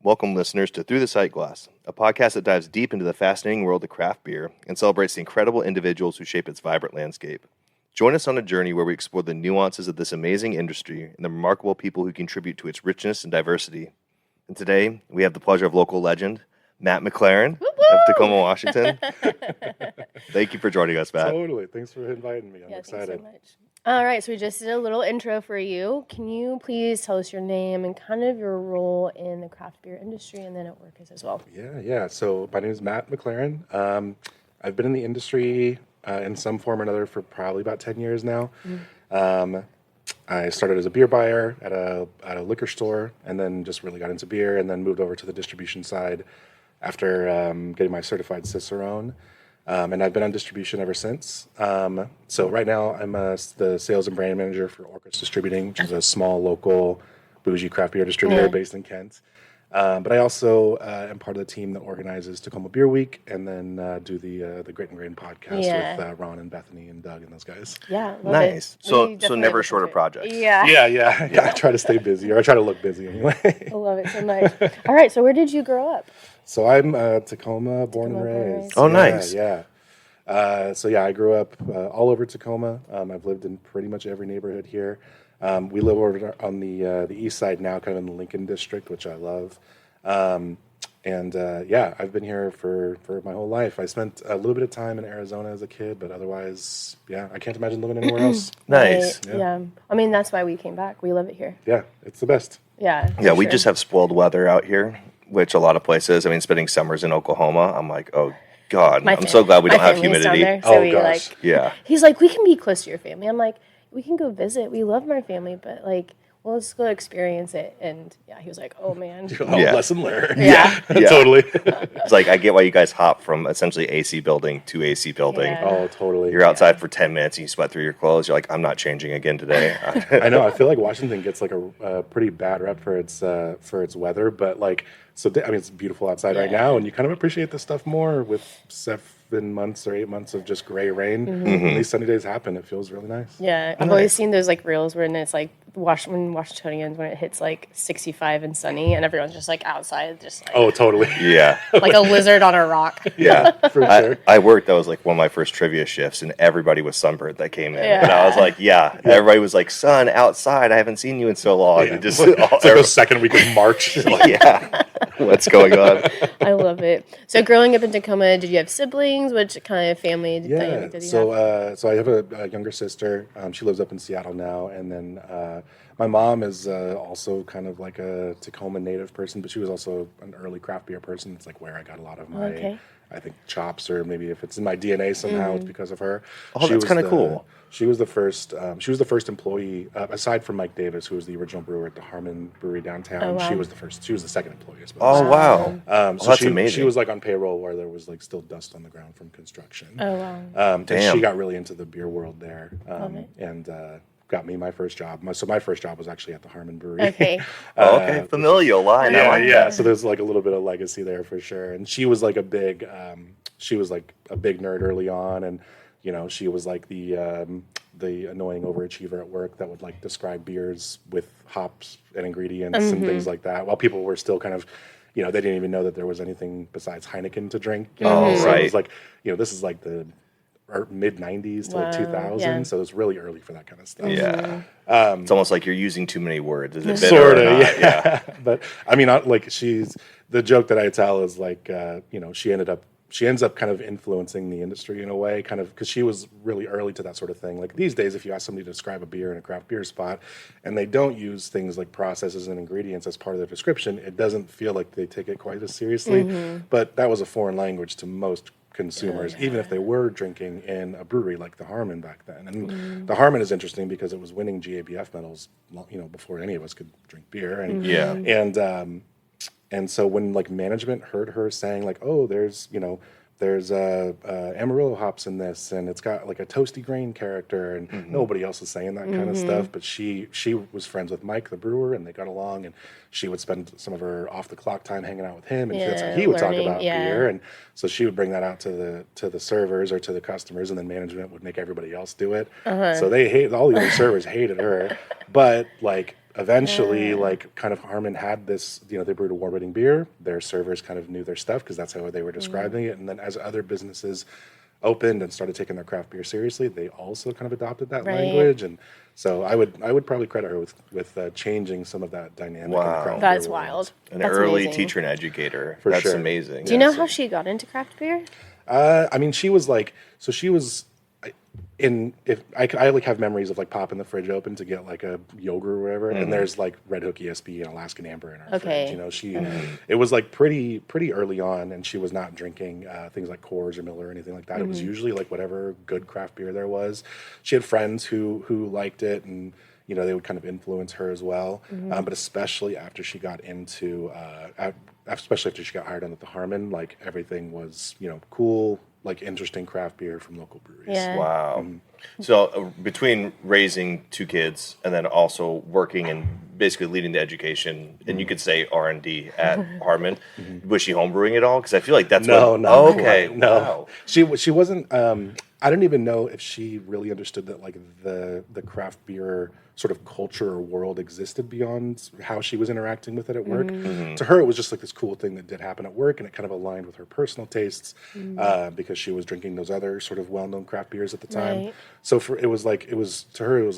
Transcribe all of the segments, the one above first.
Welcome, listeners, to Thru the Sightglass, a podcast that dives deep into the fascinating world of craft beer and celebrates the incredible individuals who shape its vibrant landscape. Join us on a journey where we explore the nuances of this amazing industry and the remarkable people who contribute to its richness and diversity. And today, we have the pleasure of local legend, Matt McClaren of Tacoma, Washington. Thank you for joining us, Matt. Totally. Thanks for inviting me. I'm excited. Thanks so much. All right, so we just did a little intro for you. Can you please tell us your name and kind of your role in the craft beer industry and then at work as well? Yeah. So my name is Matt McClaren. I've been in the industry in some form or another for probably about 10 years now. I started as a beer buyer at a liquor store and then just really got into beer and then moved over to the distribution side after getting my certified Cicerone. And I've been on distribution ever since. So right now I'm the sales and brand manager for Orcus Distributing, which is a small local bougie craft beer distributor based in Kent. But I also am part of the team that organizes Tacoma Beer Week and then do the Grit and Grain podcast with Ron and Bethany and Doug and those guys. Yeah, love Nice. it. So never short of projects. Yeah. I try to stay busy, or I try to look busy anyway. I love it so much. All right, so where did you grow up? So I'm Tacoma, born and raised. Oh, nice. Yeah. I grew up all over Tacoma. I've lived in pretty much every neighborhood here. We live over on the east side now, kind of in the Lincoln district, which I love. I've been here for my whole life. I spent a little bit of time in Arizona as a kid, but otherwise, I can't imagine living anywhere else. Nice. Right. Yeah. I mean, that's why we came back. We love it here. Yeah, it's the best. Yeah. Yeah, we just have spoiled weather out here, which a lot of places, I mean, spending summers in Oklahoma, I'm like, oh, God, I'm so glad we don't have humidity. There, so gosh. Yeah. He's like, we can be close to your family. I'm like, we can go visit. We love my family, but well, let's go experience it. And he was like, oh man. Lesson learned. Yeah. Totally. It's like, I get why you guys hop from essentially AC building to AC building. Yeah. Oh, totally. You're outside for 10 minutes and you sweat through your clothes. You're like, I'm not changing again today. I know. I feel like Washington gets like a pretty bad rep for its weather, but it's beautiful outside right now, and you kind of appreciate this stuff more with 7 months or 8 months of just gray rain. When these sunny days happen, it feels really nice. Yeah, I've always seen those reels where it's like Washingtonians when it hits 65 and sunny, and everyone's just outside, just oh, totally. Yeah. like a lizard on a rock. Yeah. For sure. I worked, that was one of my first trivia shifts, and everybody was sunburned that came in. Yeah. And I was like, everybody was like, son, outside, I haven't seen you in so long. Yeah. It just, it's the second week of March. What's going on? I love it. So growing up in Tacoma, did you have siblings? Which kind of family did you have? So I have a younger sister. She lives up in Seattle now, and then my mom is also kind of like a Tacoma native person, but she was also an early craft beer person. It's where I got a lot of my, I think, chops, or maybe if it's in my DNA somehow, it's because of her. Oh, that's kind of cool. She was the first. She was the first employee, aside from Mike Davis, who was the original brewer at the Harmon Brewery downtown. Oh, wow. She was the first. She was the second employee, I suppose. Oh wow! So that's she, amazing. She was on payroll where there was still dust on the ground from construction. Oh wow! And she got really into the beer world there, and got me my first job. So my first job was actually at the Harmon Brewery. Okay. Okay, familial line. Yeah. So there's a little bit of legacy there for sure. And she was a big nerd early on, and she was the annoying overachiever at work that would describe beers with hops and ingredients and things like that, while people were still kind of, they didn't even know that there was anything besides Heineken to drink. Oh, so right. it was this is the mid 90s to 2000, so it's really early for that kind of stuff. Yeah. It's almost like you're using too many words. Is it bitter Sort of, or not? yeah. But I mean, she's the joke that I tell is she ends up kind of influencing the industry in a way, kind of, because she was really early to that sort of thing. These days, if you ask somebody to describe a beer in a craft beer spot, and they don't use things like processes and ingredients as part of their description, it doesn't feel like they take it quite as seriously. But that was a foreign language to most consumers, even if they were drinking in a brewery like the Harmon back then. And the Harmon is interesting because it was winning GABF medals, before any of us could drink beer. And and so when management heard her saying oh, there's Amarillo hops in this, and it's got a toasty grain character, and nobody else is saying that kind of stuff, but she was friends with Mike the brewer, and they got along, and she would spend some of her off the clock time hanging out with him, and that's how he would talk about beer, and so she would bring that out to the servers or to the customers, and then management would make everybody else do it. So they all the other servers hated her, but eventually, like, kind of Harmon had this, you know, they brewed award-winning beer. Their servers kind of knew their stuff because that's how they were describing it. And then as other businesses opened and started taking their craft beer seriously, they also kind of adopted that language. And so I would probably credit her with changing some of that dynamic in the craft That's beer world. wild. An That's early amazing. teacher and educator. For That's sure. amazing. Do you know how she got into craft beer? I mean, she was like, so she was I like have memories of like popping the fridge open to get like a yogurt or whatever, and there's like Red Hook ESB and Alaskan Amber in our fridge. You know, it was like pretty early on, and she was not drinking things like Coors or Miller or anything like that. It was usually like whatever good craft beer there was. She had friends who liked it, and you know, they would kind of influence her as well. But especially after she got into, especially after she got hired on at the Harmon, like everything was, you know, cool, like interesting craft beer from local breweries. Yeah. Wow. So between raising two kids and then also working and basically leading the education, and you could say R&D at Harmon, was she homebrewing at all? Because I feel like that's No. Wow. She wasn't. I don't even know if she really understood that like the craft beer sort of culture or world existed beyond how she was interacting with it at work. To her, it was just like this cool thing that did happen at work, and it kind of aligned with her personal tastes because she was drinking those other sort of well-known craft beers at the time. Right. So to her, it was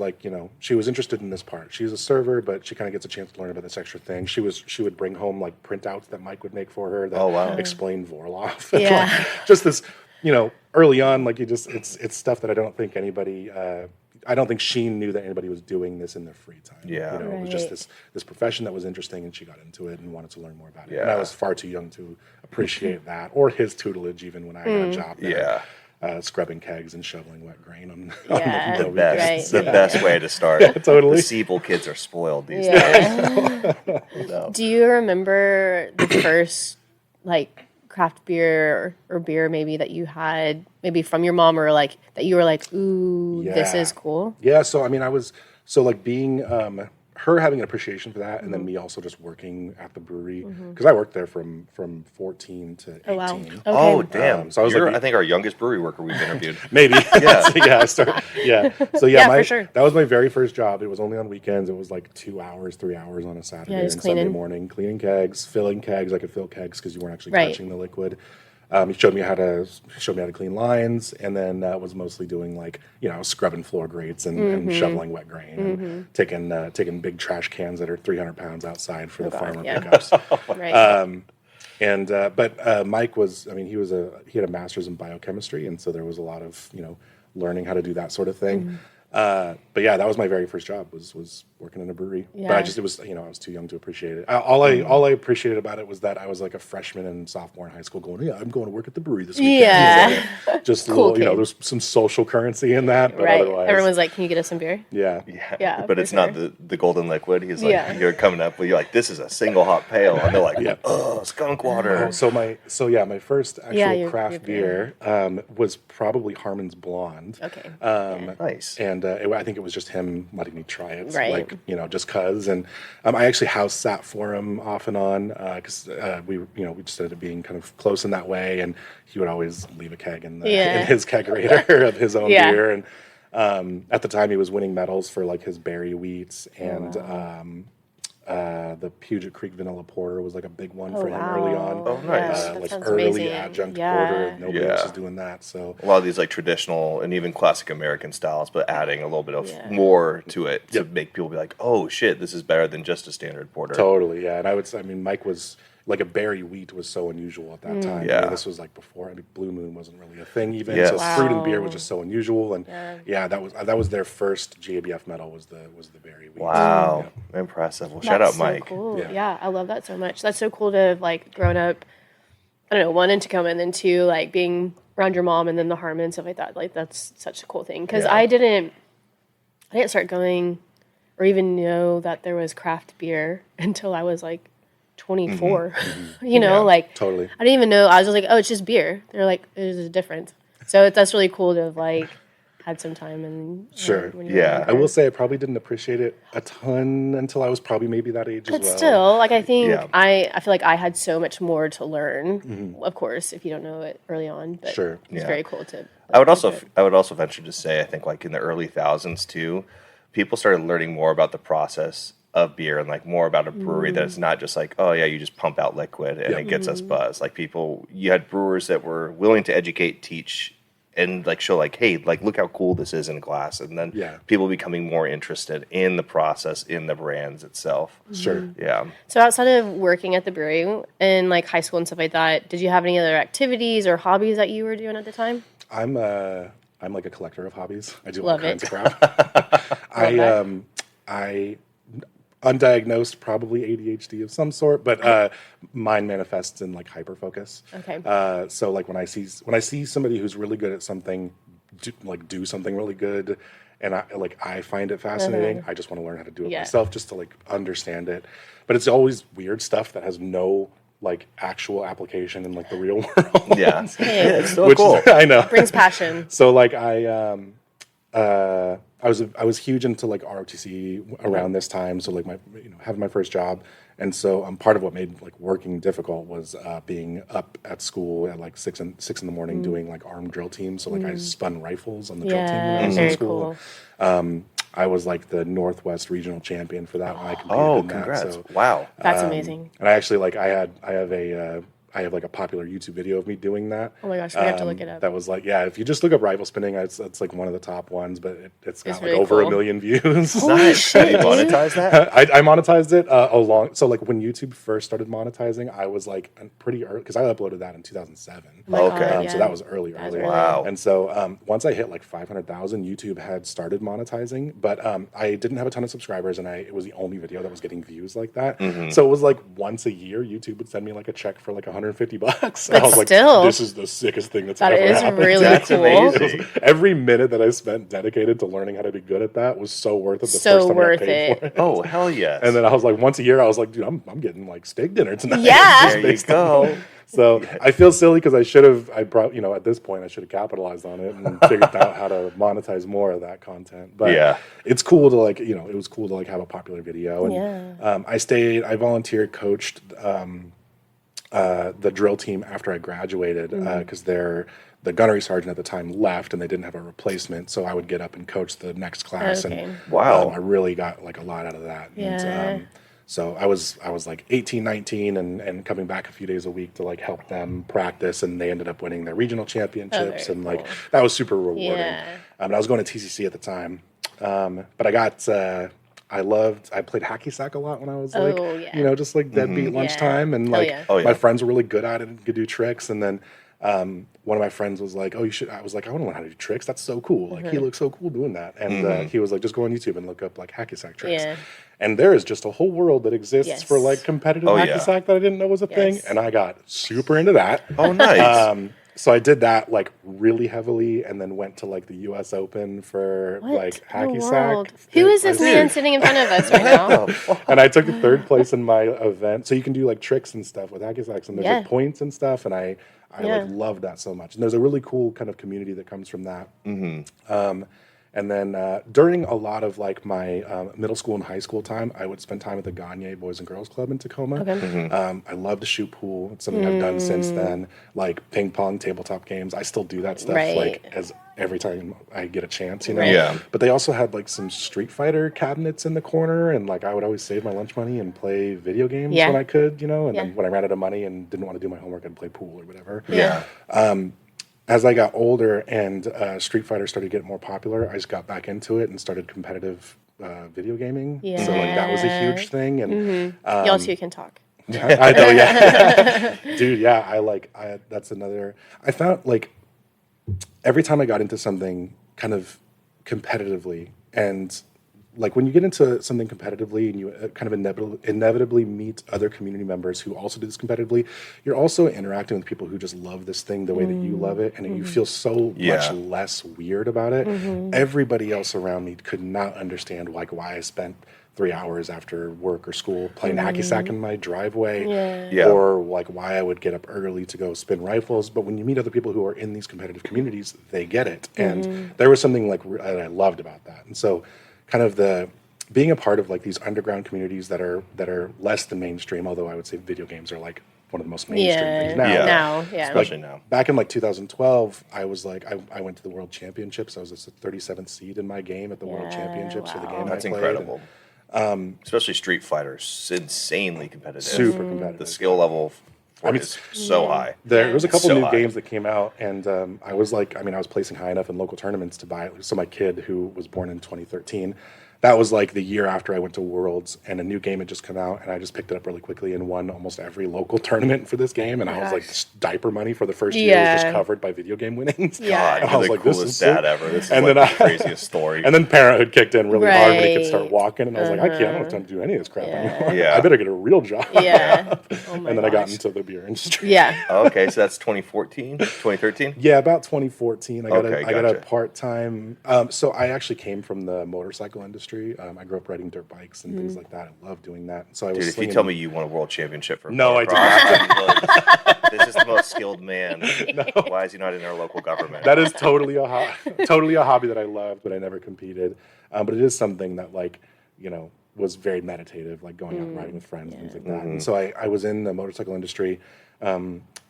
like, you know, she was interested in this part. She was a server, but she kind of gets a chance to learn about this extra thing. She would bring home like printouts that Mike would make for her that explained Vorloff. Yeah. Like, just this, you know, early on, like it's stuff that I don't think anybody, I don't think she knew that anybody was doing this in their free time. Yeah. You know, it was just this profession that was interesting, and she got into it and wanted to learn more about it. Yeah. And I was far too young to appreciate that, or his tutelage even when I got a job there. Scrubbing kegs and shoveling wet grain on Yeah. the Best, weekends. the best way to start. Totally. The Siebel kids are spoiled these days. Do you remember the first like craft beer or beer maybe that you had maybe from your mom, or like that you were like, ooh, this is cool? Yeah, so I mean, like being her having an appreciation for that, and then me also just working at the brewery because I worked there from 14 to 18. Oh, wow. Okay. Oh, damn. So I was You're, like, I think, our youngest brewery worker we've interviewed. maybe. Yeah. So for sure. that was my very first job. It was only on weekends. It was like 2 hours, 3 hours on a Saturday just and Sunday cleaning. morning, cleaning kegs, filling kegs. I could fill kegs because you weren't actually Right. touching the liquid. He showed me how to clean lines, and then was mostly doing like, you know, scrubbing floor grates and shoveling wet grain, and taking big trash cans that are 300 pounds outside for the farmer pickups. Right. But Mike was, I mean, he had a master's in biochemistry, and so there was a lot of, you know, learning how to do that sort of thing. But yeah, that was my very first job was working in a brewery. Yeah. But it was, you know, I was too young to appreciate it. All I appreciated about it was that I was like a freshman and sophomore in high school going, yeah, I'm going to work at the brewery this weekend. Yeah. Just a Cool little, you know, kid. there's some social currency in that, but Right. otherwise. Everyone's like, can you get us some beer? Yeah. Yeah, But for it's not sure. the golden liquid. He's like, Yeah. you're coming up with, you're like, this is a single hot pale. And they're like, oh, skunk water. So my first actual your craft beer. beer was probably Harmon's Blonde. Okay. Nice. And I think it was just him letting me try it, Right. like, you know, just cause. And I actually house sat for him off and on because we just ended up being kind of close in that way. And he would always leave a keg in his kegerator of his own beer. And at the time, he was winning medals for like his berry wheats, and the Puget Creek Vanilla Porter was like a big one for him early on. Oh, nice. That Like sounds early amazing. adjunct Yeah. porter. Nobody else is doing that. So A lot of these like traditional and even classic American styles, but adding a little bit of more to it to make people be like, oh shit, this is better than just a standard porter. totally, yeah. And Mike was like a berry wheat was so unusual at that time. Yeah. I mean, this was like before. I mean, Blue Moon wasn't really a thing even. Yes. So Wow. fruit and beer was just so unusual. And that was their first GABF medal was the berry wheat. Wow. Impressive. Well, shout out That's so Mike. cool. Yeah. Yeah, I love that so much. That's so cool to have like grown up, I don't know, one in Tacoma and then two, like being around your mom and then the Harmon and stuff like that. Like that's such a cool thing. Because I didn't start going or even know that there was craft beer until I was like 24. You know, Yeah, like totally. I didn't even know. I was just like, oh, it's just beer. They're like, there's a difference. So that's really cool to have like had some time and Sure. when you were Yeah. younger. I will say I probably didn't appreciate it a ton until I was probably maybe that age But as well. still, like I think Yeah. I feel like I had so much more to learn. Of course, if you don't know it early on, but Sure. it's Yeah. very cool to. I would also venture to say, I think like in the early thousands too, people started learning more about the process of beer and like more about a brewery that's not just like, oh yeah, you just pump out liquid and it gets us buzz. Like you had brewers that were willing to educate, teach, and like show like, hey, like look how cool this is in glass, and then people becoming more interested in the process, in the brands itself. Sure. Yeah. So outside of working at the brewery in like high school and stuff like that, did you have any other activities or hobbies that you were doing at the time? I'm like a collector of hobbies. I do Love all kinds it. of crap. I undiagnosed probably ADHD of some sort, but mine manifests in like hyperfocus. Okay. So like when I see somebody who's really good at something, do something really good, and I find it fascinating. I just want to learn how to do it myself, just to like understand it. But it's always weird stuff that has no like actual application in like the real world. Yeah. Hey, It's so cool. I know. brings passion. So like I was huge into like ROTC around this time. So like having my first job, and so part of what made like working difficult was being up at school at like 6 in the morning doing like armed drill teams. So like I spun rifles on the drill team when I was in very school. cool. I was like the Northwest regional champion for that when I competed Oh, in that. congrats! So, Wow. That's amazing. and I actually like I have like a popular YouTube video of me doing that. Oh my gosh, we have to look it up. That was like, if you just look up rifle spinning, it's like one of the top ones, but it's got like really over cool. 1 million views. Holy Nice. shit, Have you dude. monetized that? I monetized it so like when YouTube first started monetizing, I was like pretty early because I uploaded that in 2007. Oh my Okay. God, So that was early. Wow. And so once I hit like 500,000, YouTube had started monetizing, but I didn't have a ton of subscribers, and it was the only video that was getting views like that. So it was like once a year, YouTube would send me like a check for like $150. But I was like, still, this is the sickest thing that's that ever is happened. really That's cool. amazing. Every minute that I spent dedicated to learning how to be good at that was so worth it. The So first time worth I got paid it. for it. Oh, hell yes. And then I was like, once a year, I was like, dude, I'm getting like steak dinner tonight. Yeah. Just there you based on go. So I feel silly because at this point I should have capitalized on it and figured out how to monetize more of that content. But it's cool to like, it was cool to like have a popular video. And I volunteered, coached the drill team after I graduated because the gunnery sergeant at the time left and they didn't have a replacement. So I would get up and coach the next class. Okay. And Wow. I really got like a lot out of that. Yeah. And, so I was like 18, 19 and coming back a few days a week to like help them practice, and they ended up winning their regional championships, very and like cool. that was super rewarding. Yeah. And I was going to TCC at the time, but I played hacky sack a lot when I was like, Oh, yeah. just like deadbeat lunchtime, and Hell like yeah. Oh, yeah. my friends were really good at it and could do tricks, and then one of my friends was like, "Oh, you should." I was like, "I want to learn how to do tricks. That's so cool. Like, he looks so cool doing that." And he was like, "Just go on YouTube and look up like hacky sack tricks." Yeah. And there is just a whole world that exists Yes. for like competitive Oh, hacky yeah. sack that I didn't know was a thing, Yes. and I got super into that. Oh, nice. So I did that like really heavily, and then went to like the U.S. Open for What like in the hacky world? sack. Who is I- this man sitting in front of us right now? And I took third place in my event. So you can do like tricks and stuff with hacky sacks, and there's Yeah. like points and stuff. And I Yeah. like love that so much. And there's a really cool kind of community that comes from that. And then during a lot of like my middle school and high school time, I would spend time at the Gagne Boys and Girls Club in Tacoma. I love to shoot pool. It's something I've done since then. Like ping pong, tabletop games. I still do that stuff Right. like as every time I get a chance, Right. Yeah. But they also had like some Street Fighter cabinets in the corner, and like I would always save my lunch money and play video games Yeah. when I could, And Yeah. then when I ran out of money and didn't want to do my homework, I'd play pool or whatever. Yeah. As I got older and Street Fighter started getting more popular, I just got back into it and started competitive video gaming. Yeah. So like that was a huge thing. And Y'all two can talk. I know, yeah, dude, yeah. That's another. I found like every time I got into something kind of competitively, and like when you get into something competitively and you kind of inevitably meet other community members who also do this competitively, you're also interacting with people who just love this thing the way that you love it, and you feel so much less weird about it. Everybody else around me could not understand like why I spent 3 hours after work or school playing hacky sack in my driveway, Yeah. or like why I would get up early to go spin rifles. But when you meet other people who are in these competitive communities, they get it. And there was something like that I loved about that. And so kind of being a part of like these underground communities that are less than mainstream, although I would say video games are like one of the most mainstream things now. Yeah. Now, yeah. Especially now. Back in like 2012, I was like, I went to the World Championships. I was a 37th seed in my game at the World Yeah, Championships for the wow. game. That's I played. incredible. Especially Street Fighter's insanely competitive. Super competitive. The skill level is so high. There was a couple So new high. games that came out, and I was placing high enough in local tournaments to buy it. So my kid, who was born in 2013, that was like the year after I went to Worlds, and a new game had just come out, and I just picked it up really quickly and won almost every local tournament for this game. And I was like, this diaper money for the first year was just covered by video game winnings. Yeah. God, And I you're was the like, this coolest is sick. dad ever. This is And like then the craziest story. And then parenthood kicked in really hard when he could start Right. walking, and I was like, I don't have time to do any of this crap anymore. Yeah. I better get a real job. Yeah. Oh my And then I got gosh. into the beer industry. Yeah. Okay, so that's 2014, 2013? Yeah, about 2014. I got Okay, I got a gotcha. part-time. So I actually came from the motorcycle industry. I grew up riding dirt bikes and things like that. I love doing that. So I was Dude, if you slinging- tell me you won a world championship for No, I did motocross, this is the most skilled man. Why is he not in our local government? that is totally a hobby that I loved, but I never competed. But it is something that, like, was very meditative, like going out and riding with friends and things like that. And so I was in the motorcycle industry.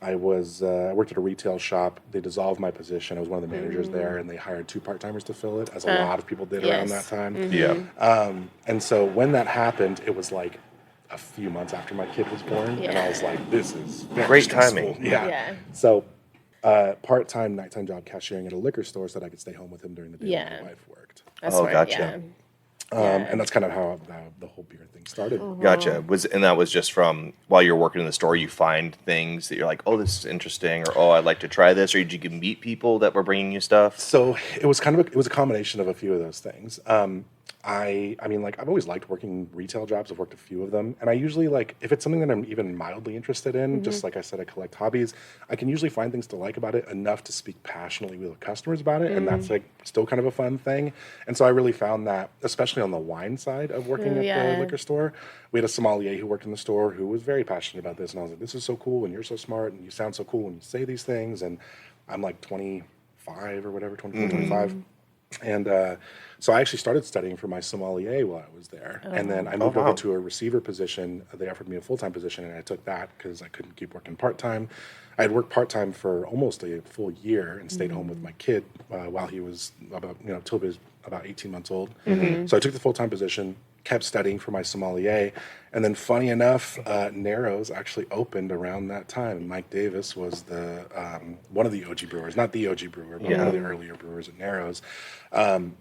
I worked at a retail shop. They dissolved my position. I was one of the managers there, and they hired 2 part-timers to fill it, as a lot of people did around that Yes. time. Yeah. And so when that happened, it was like a few months after my kid was born, and I was like, this is very Great stressful. timing. Yeah. So part-time, nighttime job cashiering at a liquor store so that I could stay home with him during the day when Yeah. my wife worked. That's Oh, smart. gotcha. And that's kind of how the whole beer thing started. Gotcha. And that was just from while you're working in the store, you find things that you're like, oh, this is interesting, or oh, I'd like to try this, or did you meet people that were bringing you stuff? So it was a combination of a few of those things. I mean, like, I've always liked working retail jobs. I've worked a few of them, and I usually, like, if it's something that I'm even mildly interested in, just like I said, I collect hobbies, I can usually find things to like about it enough to speak passionately with customers about it, and that's, like, still kind of a fun thing. And so I really found that, especially on the wine side of working at the liquor store, we had a sommelier who worked in the store who was very passionate about this, and I was like, this is so cool, and you're so smart, and you sound so cool when you say these things, and I'm like 25 or whatever, 24, 25. And so I actually started studying for my sommelier while I was there. And then I moved over to a receiver position. They offered me a full-time position, and I took that because I couldn't keep working part-time. I had worked part-time for almost a full year and stayed home with my kid while he was till he was about 18 months old. So I took the full-time position, kept studying for my sommelier. And then funny enough, Narrows actually opened around that time. Mike Davis was the one of the OG brewers, not the OG brewer, but one of the earlier brewers at Narrows.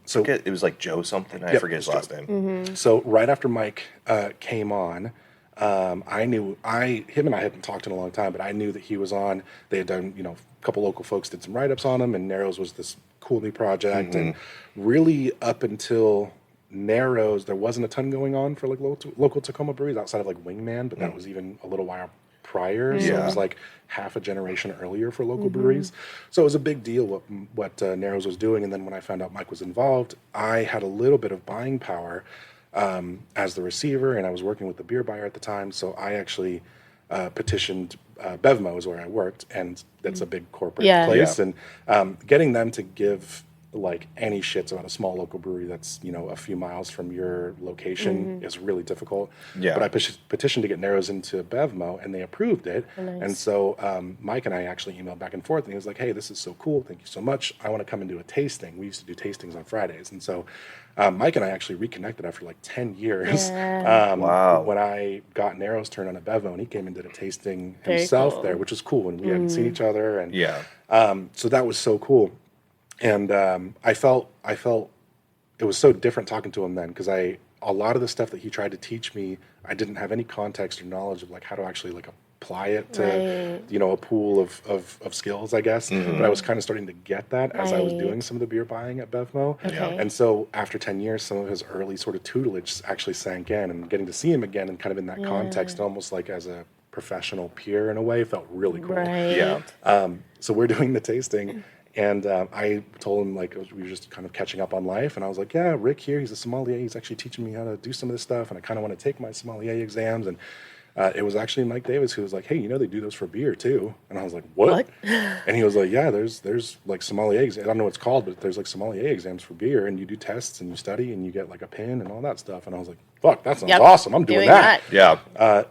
So It was like Joe something. I forget his last name. So right after Mike came on, I knew him and I hadn't talked in a long time, but I knew that he was on. They had done, a couple local folks did some write-ups on him, and Narrows was this cool new project. And really up until Narrows, there wasn't a ton going on for like local Tacoma breweries outside of like Wingman, but that was even a little while prior. So it was like half a generation earlier for local breweries. So it was a big deal what Narrows was doing. And then when I found out Mike was involved, I had a little bit of buying power as the receiver, and I was working with the beer buyer at the time. So I actually petitioned Bevmo is where I worked, and that's a big corporate place. And getting them to give like any shits about a small local brewery that's a few miles from your location is really difficult. But I petitioned to get Narrows into Bevmo, and they approved it. And so Mike and I actually emailed back and forth, and he was like, hey, this is so cool, thank you so much, I want to come and do a tasting. We used to do tastings on Fridays. And so Mike and I actually reconnected after like 10 years when I got Narrows turned on at Bevmo, and he came and did a tasting himself there, which was cool, and we hadn't seen each other. And so that was so cool. And I felt it was so different talking to him then, because a lot of the stuff that he tried to teach me, I didn't have any context or knowledge of like how to actually like apply it to a pool of skills, I guess. But I was kind of starting to get that as I was doing some of the beer buying at Bevmo. And so after 10 years, some of his early sort of tutelage actually sank in, and getting to see him again and kind of in that context, almost like as a professional peer in a way, felt really cool. So we're doing the tasting. And I told him, like, we were just kind of catching up on life. And I was like, yeah, Rick here, he's a sommelier. He's actually teaching me how to do some of this stuff. And I kind of want to take my sommelier exams. And it was actually Mike Davis who was like, hey, they do those for beer, too. And I was like, what? And he was like, yeah, there's like sommelier exams. I don't know what it's called, but there's like sommelier exams for beer. And you do tests and you study and you get like a pin and all that stuff. And I was like, fuck, that sounds awesome. I'm doing that. Yeah.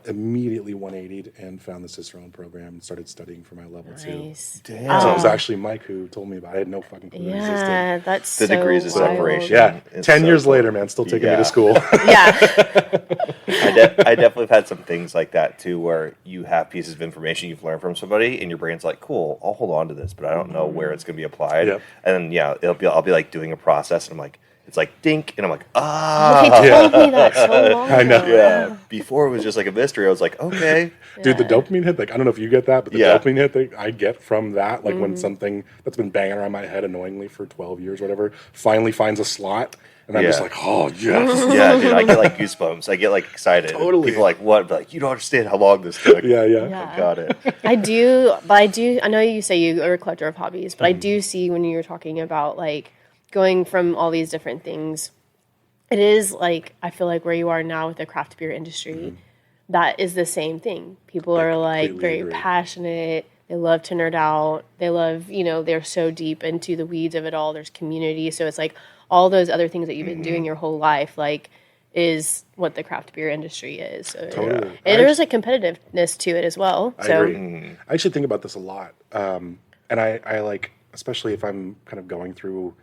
Immediately 180'd and found the Cicerone program and started studying for my level 2. Damn. So it was actually Mike who told me about it. I had no fucking clue it existed. Yeah, that's The so degrees of wild. separation. Yeah, It's 10 so years cool. later, man, still taking me to school. Yeah. I definitely have had some things like that too, where you have pieces of information you've learned from somebody, and your brain's like, "Cool, I'll hold on to this," but I don't know where it's going to be applied. Yep. And then I'll be like doing a process, and I'm like, it's like dink, and I'm like, They told me that so long I know. ago. yeah. Before it was just like a mystery. I was like, okay, Dude, the dopamine hit, like, I don't know if you get that, but the Yeah. dopamine hit that I get from that, like when something that's been banging around my head annoyingly for 12 years, whatever, finally finds a slot, and I'm just Yeah. like, oh, yes. yeah, dude, I get like goosebumps. I get like excited. Totally. People are like, what? But like, you don't understand how long this took. Yeah. Yeah. I got it. I do, I know you say you are a collector of hobbies, but I do see when you're talking about like going from all these different things, it is like, I feel like where you are now with the craft beer industry, that is the same thing. People are like completely very agree. passionate. They love to nerd out. They love, they're so deep into the weeds of it all. There's community. So it's like all those other things that you've been doing your whole life, like, is what the craft beer industry is. So Totally. and there's a competitiveness to it as well. I So agree. I actually think about this a lot. And I like, especially if I'm kind of going through,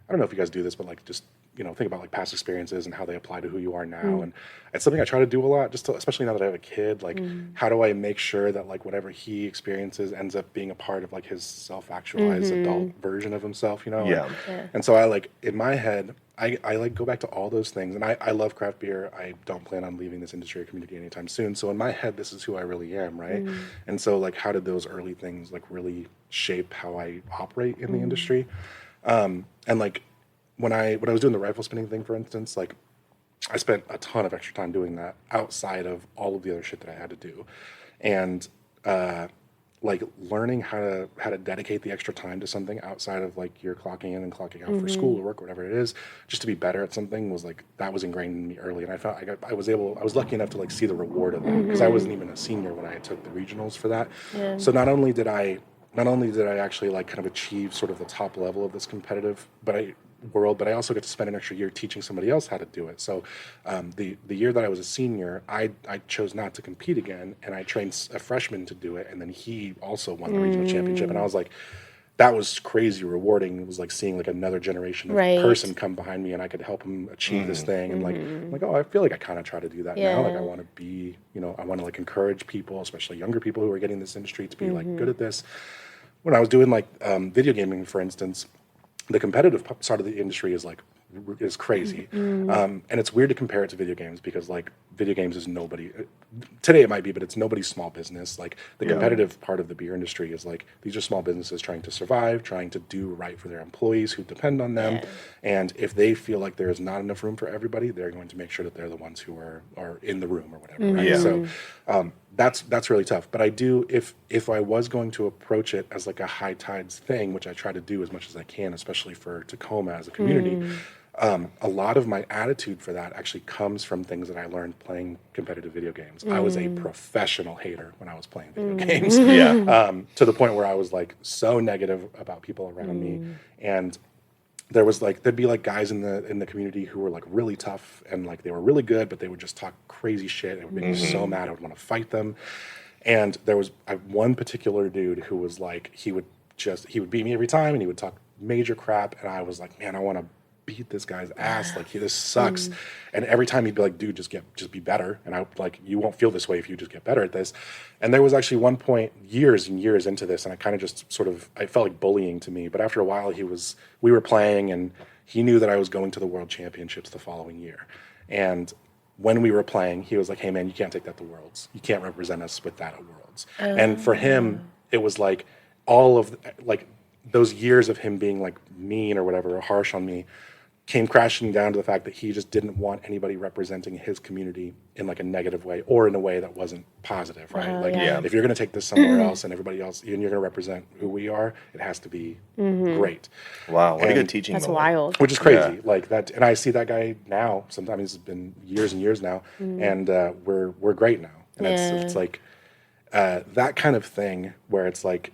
I don't know if you guys do this, but like just, think about like past experiences and how they apply to who you are now. And it's something I try to do a lot, just to, especially now that I have a kid, like how do I make sure that like whatever he experiences ends up being a part of like his self-actualized adult version of himself, Yeah. And so I like, in my head, I like go back to all those things, and I love craft beer. I don't plan on leaving this industry or community anytime soon. So in my head, this is who I really am, right? And so like, how did those early things like really shape how I operate in the industry? And like when I was doing the rifle spinning thing, for instance, like I spent a ton of extra time doing that outside of all of the other shit that I had to do, and like learning how to dedicate the extra time to something outside of like you're clocking in and clocking out for school or work or whatever it is, just to be better at something was like, that was ingrained in me early. And I felt I was lucky enough to like see the reward of that, because I wasn't even a senior when I took the regionals for that. So not only did I actually like kind of achieve sort of the top level of this competitive world, but I also get to spend an extra year teaching somebody else how to do it. So the year that I was a senior, I chose not to compete again, and I trained a freshman to do it, and then he also won the regional championship. And I was like, that was crazy rewarding. It was like seeing like another generation of person come behind me, and I could help him achieve this thing. And like, I'm like, oh, I feel like I kind of try to do that now. Like I want to be, I want to like encourage people, especially younger people who are getting this industry, to be like good at this. When I was doing like video gaming, for instance, the competitive side of the industry is crazy. And it's weird to compare it to video games, because like video games is nobody, today it might be, but it's nobody's small business. Like the competitive part of the beer industry is like, these are small businesses trying to survive, trying to do right for their employees who depend on them. And if they feel like there is not enough room for everybody, they're going to make sure that they're the ones who are in the room or whatever. Right? So that's really tough. But I do, if I was going to approach it as like a high tides thing, which I try to do as much as I can, especially for Tacoma as a community, a lot of my attitude for that actually comes from things that I learned playing competitive video games. I was a professional hater when I was playing video games, to the point where I was like so negative about people around me. And there'd be like guys in the community who were like really tough, and like they were really good, but they would just talk crazy shit, and it would make me so mad I would want to fight them. And there was one particular dude who was like, he would beat me every time, and he would talk major crap, and I was like, man, I want to beat this guy's ass, like this sucks. And every time he'd be like, dude, just be better, and I like, you won't feel this way if you just get better at this. And there was actually one point years and years into this, and I kind of just sort of, I felt like bullying to me, but after a while we were playing, and he knew that I was going to the world championships the following year. And when we were playing, he was like, hey man, you can't take that to Worlds, you can't represent us with that at Worlds. And for him, it was like all of like those years of him being like mean or whatever, or harsh on me, came crashing down to the fact that he just didn't want anybody representing his community in like a negative way, or in a way that wasn't positive, right? If you're going to take this somewhere else, and everybody else, and you're going to represent who we are, it has to be great. Wow, what a good teaching That's moment. wild. Which is crazy, like that. And I see that guy now. Sometimes it's been years and years now, and we're great now. And it's like that kind of thing where it's like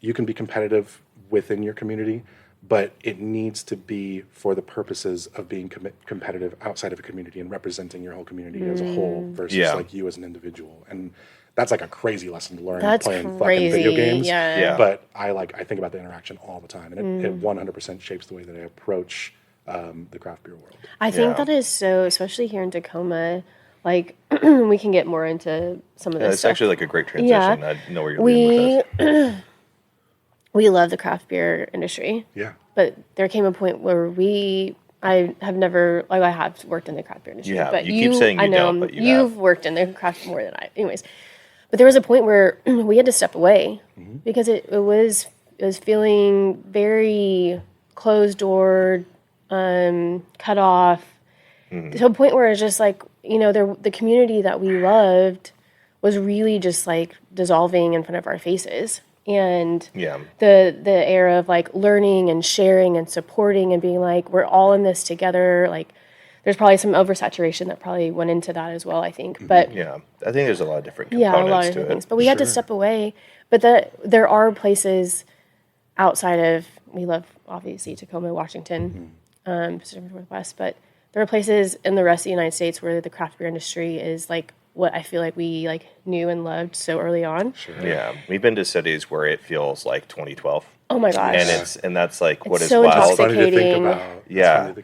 you can be competitive within your community, but it needs to be for the purposes of being competitive outside of a community and representing your whole community as a whole versus like you as an individual. And that's like a crazy lesson to learn playing fucking video games. Yeah. But I think about the interaction all the time, and it 100% shapes the way that I approach the craft beer world. I think that is so, especially here in Tacoma, like we can get more into some of this it's stuff. actually like a great transition. I know where you're leading with this. We love the craft beer industry. Yeah. But there came a point where I have worked in the craft beer industry. Yeah, but you keep saying you don't, but you've worked in the craft more than I. Anyways, but there was a point where we had to step away because it was feeling very closed door, cut off, to a point where it's just like, the community that we loved was really just like dissolving in front of our faces. And the era of like learning and sharing and supporting and being like, we're all in this together. Like there's probably some oversaturation that probably went into that as well, I think. But I think there's a lot of different components a lot of to different it. things. But we had to step away. But there are places outside of, we love obviously Tacoma, Washington, Pacific Northwest, but there are places in the rest of the United States where the craft beer industry is like what I feel like we like knew and loved so early on. Sure. Yeah, we've been to cities where it feels like 2012. Oh my gosh! And that's like what is so wild. intoxicating. Funny to think about. Yeah,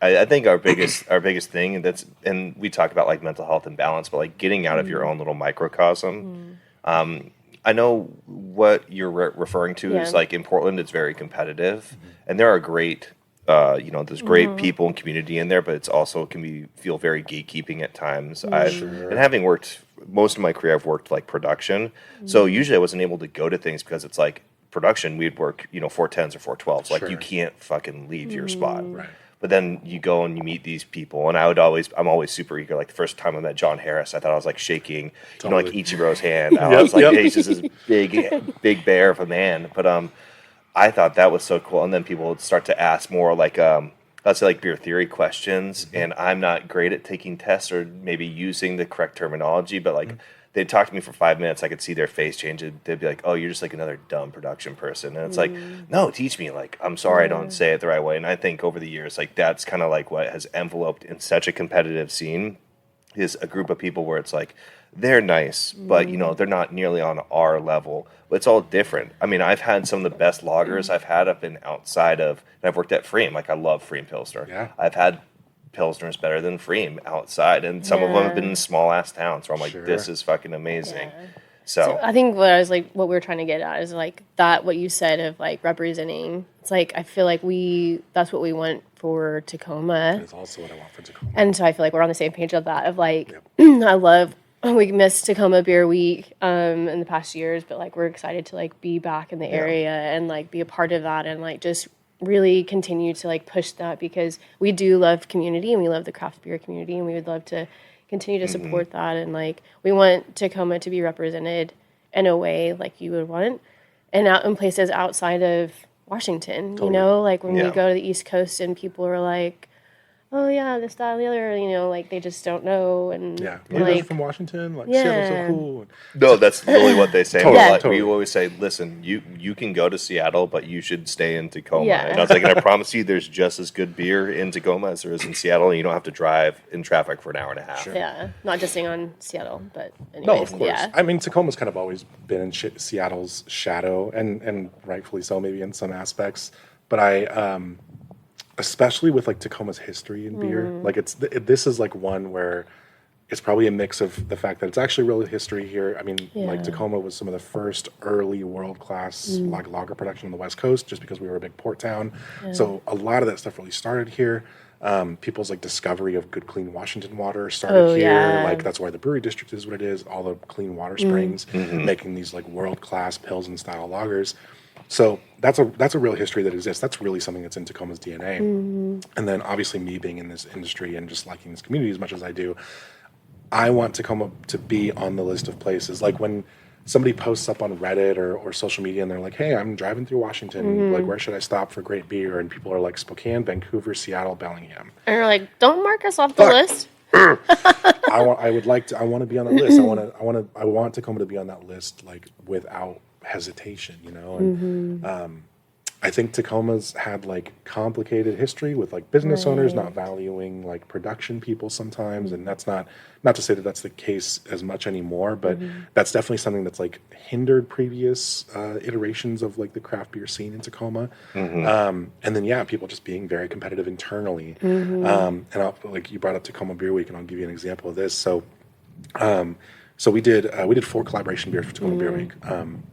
I think our biggest thing, and we talk about like mental health and balance, but like getting out of your own little microcosm. I know what you're referring to is like in Portland, it's very competitive, and there are great. There's great people and community in there, but it's also feel very gatekeeping at times. And having worked most of my career, I've worked like production, so usually I wasn't able to go to things because it's like production. We'd work 410s or 412s, like you can't fucking leave your spot. Right. But then you go and you meet these people, and I'm always super eager. Like the first time I met John Harris, I thought I was like shaking, like Ichiro's hand. I was like, hey, he's just this big bear of a man. But I thought that was so cool. And then people would start to ask more like, let's say like beer theory questions. And I'm not great at taking tests or maybe using the correct terminology, but like they'd talk to me for 5 minutes. I could see their face change. They'd be like, oh, you're just like another dumb production person. And it's like, no, teach me. Like, I'm sorry I don't say it the right way. And I think over the years, like that's kind of like what has enveloped in such a competitive scene is a group of people where it's like, they're nice, but they're not nearly on our level. But it's all different. I mean, I've had some of the best lagers I've had up and outside of, and I've worked at Freem. Like I love Freem Pilsner. Yeah. I've had Pilsners better than Freem outside, and some of them have been in small ass towns where I'm like, this is fucking amazing. Yeah. So I think what we were trying to get at is like that, what you said of like representing. It's like, I feel like that's what we want for Tacoma. That's also what I want for Tacoma. And so I feel like we're on the same page of that, of like, we missed Tacoma Beer Week in the past years, but like we're excited to like be back in the area and like be a part of that and like just really continue to like push that, because we do love community and we love the craft beer community, and we would love to continue to support that. And like we want Tacoma to be represented in a way like you would want, and out in places outside of Washington. Totally. Like when we go to the East Coast and people are like, oh yeah, this, that, and the other, like they just don't know. And you guys are from Washington? Like, Seattle's so cool. No, that's literally what they say. Totally. We always say, listen, you can go to Seattle, but you should stay in Tacoma. And I was like, and I promise you there's just as good beer in Tacoma as there is in Seattle, and you don't have to drive in traffic for an hour and a half. Sure. Yeah, not just saying on Seattle, but anyways. No, of course. Yeah. I mean, Tacoma's kind of always been in Seattle's shadow, and rightfully so maybe in some aspects. But especially with like Tacoma's history in beer, like this is like one where it's probably a mix of the fact that it's actually real history here. I mean, like Tacoma was some of the first early world-class like lager production on the West Coast, just because we were a big port town. So a lot of that stuff really started here. People's like discovery of good clean Washington water started here. Yeah. Like that's why the brewery district is what it is. All the clean water springs making these like world-class Pilsen style lagers. So that's a real history that exists. That's really something that's in Tacoma's DNA. And then obviously me being in this industry and just liking this community as much as I do, I want Tacoma to be on the list of places. Like when somebody posts up on Reddit or social media and they're like, hey, I'm driving through Washington, like where should I stop for great beer? And people are like Spokane, Vancouver, Seattle, Bellingham. And you're like, don't mark us off the list. I want to be on that list. I want Tacoma to be on that list, like without hesitation, and I think Tacoma's had like complicated history with like business owners not valuing like production people sometimes, and that's not to say that that's the case as much anymore, but that's definitely something that's like hindered previous iterations of like the craft beer scene in Tacoma. And then people just being very competitive internally. And like you brought up Tacoma Beer Week, and I'll give you an example of this. So we did 4 collaboration beers for Tacoma Beer Week,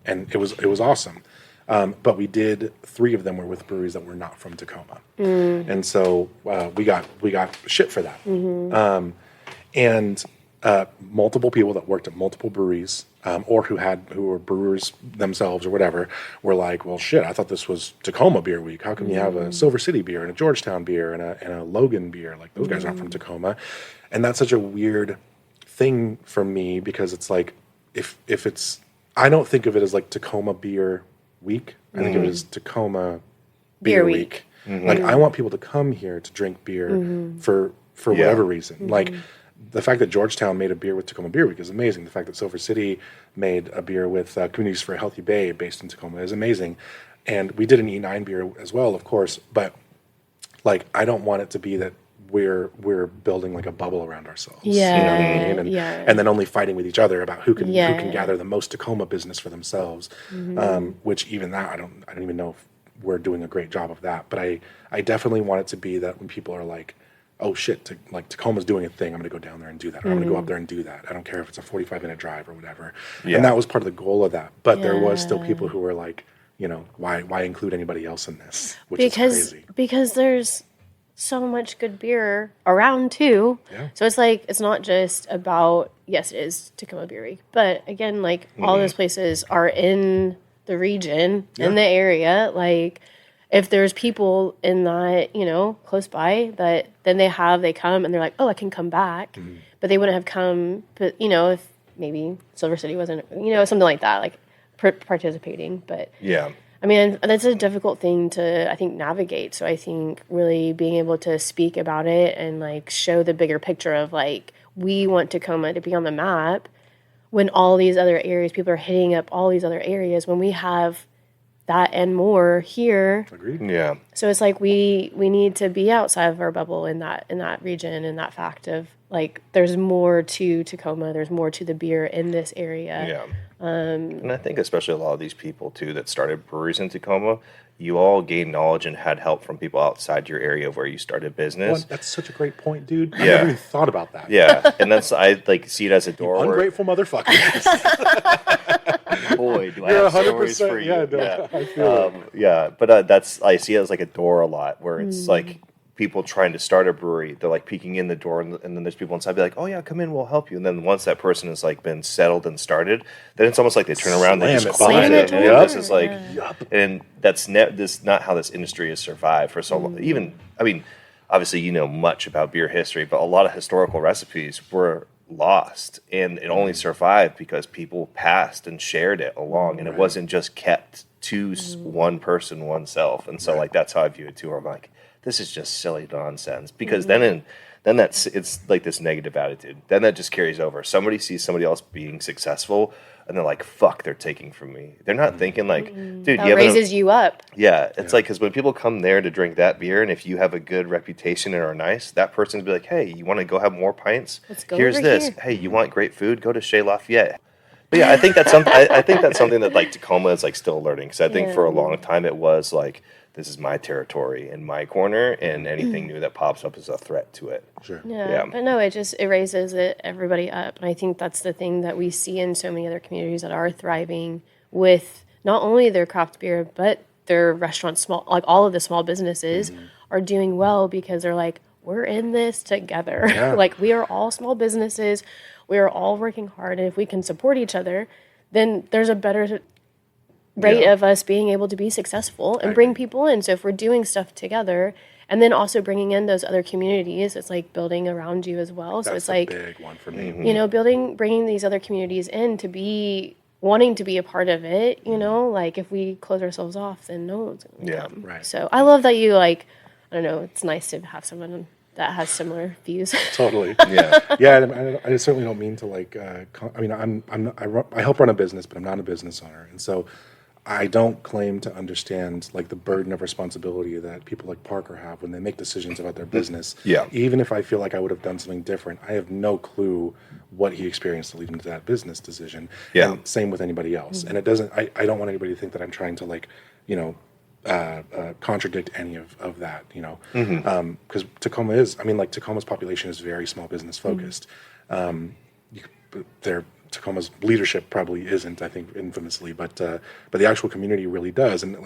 and it was awesome. But we did 3 of them were with breweries that were not from Tacoma, and so we got shit for that. And multiple people that worked at multiple breweries, or who were brewers themselves or whatever, were like, "Well, shit! I thought this was Tacoma Beer Week. How come you have a Silver City beer and a Georgetown beer and a Logan beer? Like those guys aren't from Tacoma." And that's such a weird thing for me, because it's like if it's, I don't think of it as like Tacoma Beer Week. I think of it as Tacoma Beer Week. Like I want people to come here to drink beer for whatever reason. Like the fact that Georgetown made a beer with Tacoma Beer Week is amazing. The fact that Silver City made a beer with Communities for a Healthy Bay based in Tacoma is amazing. And we did an E9 beer as well, of course, but like I don't want it to be that we're building like a bubble around ourselves. Yeah. You know what I mean? And then only fighting with each other about who can gather the most Tacoma business for themselves. Which even that I don't even know if we're doing a great job of that. But I definitely want it to be that when people are like, oh shit, like Tacoma's doing a thing, I'm gonna go down there and do that. Or I'm gonna go up there and do that. I don't care if it's a 45-minute drive or whatever. And that was part of the goal of that. But there was still people who were like, you know, why include anybody else in this? Which is crazy. Because there's so much good beer around too. So it's like, it's not just about, yes, it is Tacoma Beer Week, but again, like all those places are in the region, in the area. Like if there's people in that, you know, close by, that then they come and they're like, oh, I can come back. But they wouldn't have come, but you know, if maybe Silver City wasn't, you know, something like that, like participating. But I mean, that's a difficult thing to, I think, navigate. So I think really being able to speak about it and like show the bigger picture of like, we want Tacoma to be on the map when all these other areas, people are hitting up all these other areas, when we have that and more here. Agreed. Yeah. So it's like we need to be outside of our bubble in that region, and that fact of like there's more to Tacoma, there's more to the beer in this area. Yeah. And I think especially a lot of these people too that started breweries in Tacoma, you all gained knowledge and had help from people outside your area where you started business. Well, that's such a great point, dude. I never even thought about that. Yeah. And that's, I like see it as a door. Ungrateful motherfucker. Boy, do I have stories for you. I feel it. But that's, I see it as like a door a lot, where it's like people trying to start a brewery, they're like peeking in the door, and then there's people inside be like, oh yeah, come in, we'll help you. And then once that person has like been settled and started, then it's almost like they turn around, they just close it. And this is like, and that's this not how this industry has survived for so long. Even, I mean, obviously you know much about beer history, but a lot of historical recipes were lost, and it only survived because people passed and shared it along, and it wasn't just kept to one person, oneself. And so like that's how I view it too, where I'm like, this is just silly nonsense, because then that's, it's like this negative attitude. Then that just carries over. Somebody sees somebody else being successful, and they're like, fuck, they're taking from me. They're not thinking like, dude, that raises you up. Yeah, it's like, because when people come there to drink that beer, and if you have a good reputation and are nice, that person's be like, hey, you want to go have more pints? Let's go. Here's over this. here. Hey, you want great food? Go to Chez Lafayette. But yeah, I think that's something. I think that's something that like Tacoma is like still learning, because I think for a long time it was like, this is my territory and my corner, and anything new that pops up is a threat to it. Sure. Yeah. But no, it raises everybody up. And I think that's the thing that we see in so many other communities that are thriving with not only their craft beer, but their restaurants, small, like all of the small businesses are doing well, because they're like, we're in this together. Yeah. Like we are all small businesses. We are all working hard. And if we can support each other, then there's a better rate of us being able to be successful and bring people in. So if we're doing stuff together, and then also bringing in those other communities, it's like building around you as well. So it's like, big one for me. you know, bringing these other communities in to be wanting to be a part of it. You know, like if we close ourselves off, then no one's going to come. Right. So I love that you like, I don't know, it's nice to have someone that has similar views. Totally. And I certainly don't mean to like. I mean, I help run a business, but I'm not a business owner, and so I don't claim to understand like the burden of responsibility that people like Parker have when they make decisions about their business. Yeah. Even if I feel like I would have done something different, I have no clue what he experienced to lead him to that business decision. Yeah. And same with anybody else. And it doesn't, I don't want anybody to think that I'm trying to like, contradict any of that, because Tacoma is, I mean, like Tacoma's population is very small business focused. Tacoma's leadership probably isn't, I think, infamously, but the actual community really does. And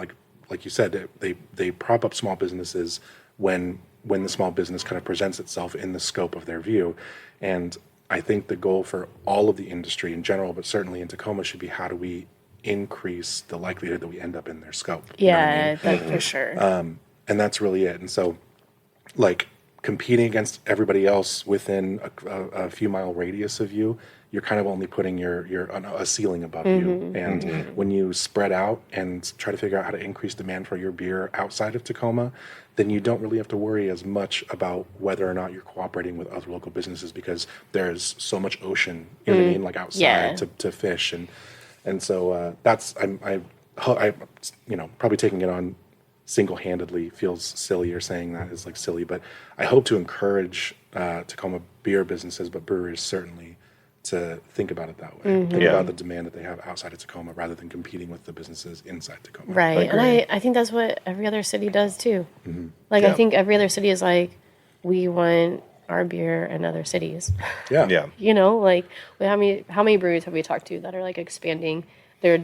like you said, they prop up small businesses when the small business kind of presents itself in the scope of their view. And I think the goal for all of the industry in general, but certainly in Tacoma, should be how do we increase the likelihood that we end up in their scope. Yeah, that for sure. And that's really it. And so, like, competing against everybody else within a few mile radius of you, you're kind of only putting a ceiling above you. And when you spread out and try to figure out how to increase demand for your beer outside of Tacoma, then you don't really have to worry as much about whether or not you're cooperating with other local businesses, because there's so much ocean, you know what I mean, like outside to fish. And so that's, I probably taking it on single-handedly feels silly, or saying that is like silly, but I hope to encourage Tacoma beer businesses, but breweries certainly, to think about it that way. Think about the demand that they have outside of Tacoma rather than competing with the businesses inside Tacoma. Right. And I think that's what every other city does too. Like, I think every other city is like, we want our beer in other cities. Yeah. Like, how many breweries have we talked to that are like expanding their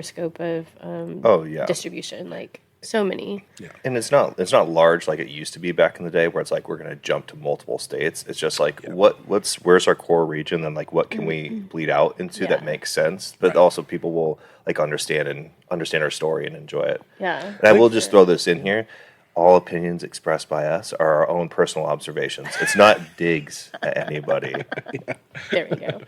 scope of distribution? Like, so many. Yeah. And it's not large like it used to be back in the day, where it's like we're going to jump to multiple states. It's just like where's our core region, and like what can we bleed out into that makes sense, but also people will like understand our story and enjoy it. Yeah. And I will just throw this in here. All opinions expressed by us are our own personal observations. It's not digs at anybody. There we go.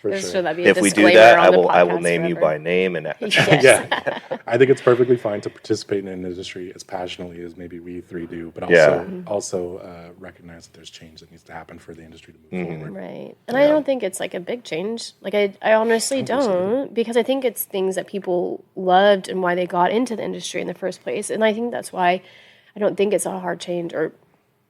Sure. If we do that, I will name you by name. And yeah, I think it's perfectly fine to participate in an industry as passionately as maybe we three do, but also recognize that there's change that needs to happen for the industry to move forward. Right. And I don't think it's like a big change. Like, I honestly don't, because I think it's things that people loved and why they got into the industry in the first place. And I think that's why I don't think it's a hard change or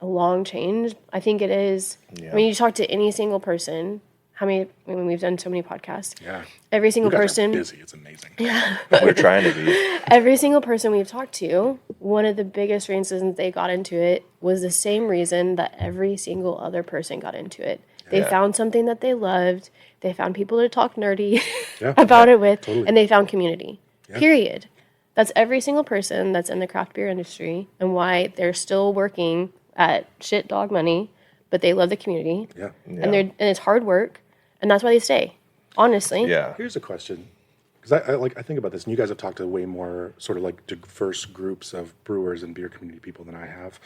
a long change. I think it is. I mean, you talk to any single person. We've done so many podcasts. Yeah. Every single person. Are busy. It's amazing. Yeah. We're trying to be. Every single person we've talked to, one of the biggest reasons they got into it was the same reason that every single other person got into it. They found something that they loved. They found people to talk nerdy about it with, and they found community. Yeah. Period. That's every single person that's in the craft beer industry, and why they're still working at shit dog money, but they love the community. Yeah. And it's hard work. And that's why they stay, honestly. Yeah. Here's a question, because I think about this, and you guys have talked to way more sort of like diverse groups of brewers and beer community people than I have.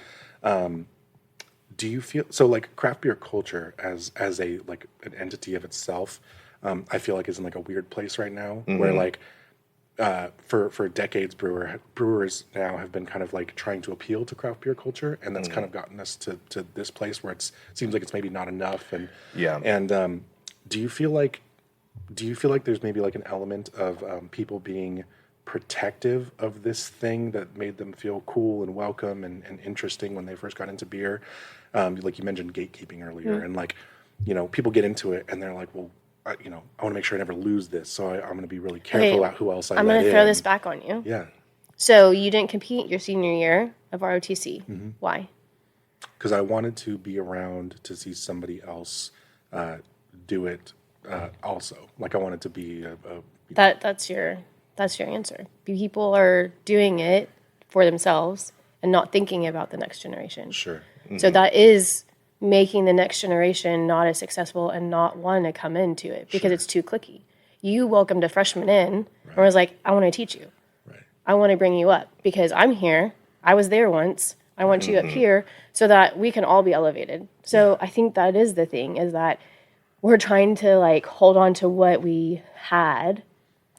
Do you feel so like craft beer culture as a like an entity of itself? I feel like is in like a weird place right now, where like for decades brewers now have been kind of like trying to appeal to craft beer culture, and that's kind of gotten us to this place where it seems like it's maybe not enough, and Do you feel like there's maybe like an element of people being protective of this thing that made them feel cool and welcome and interesting when they first got into beer? Like you mentioned gatekeeping earlier, and like, people get into it and they're like, well, I want to make sure I never lose this, so I'm going to be really careful about who else I let in. I'm going to throw this back on you. Yeah. So you didn't compete your senior year of ROTC. Why? Because I wanted to be around to see somebody else do it also. Like I wanted to be that's your answer. People are doing it for themselves and not thinking about the next generation. Sure. So that is making the next generation not as successful and not want to come into it because it's too cliquey. You welcomed a freshman in and was like, I want to teach you. Right. I want to bring you up because I'm here. I was there once. I want you up here so that we can all be elevated. So I think that is the thing, is that we're trying to like hold on to what we had.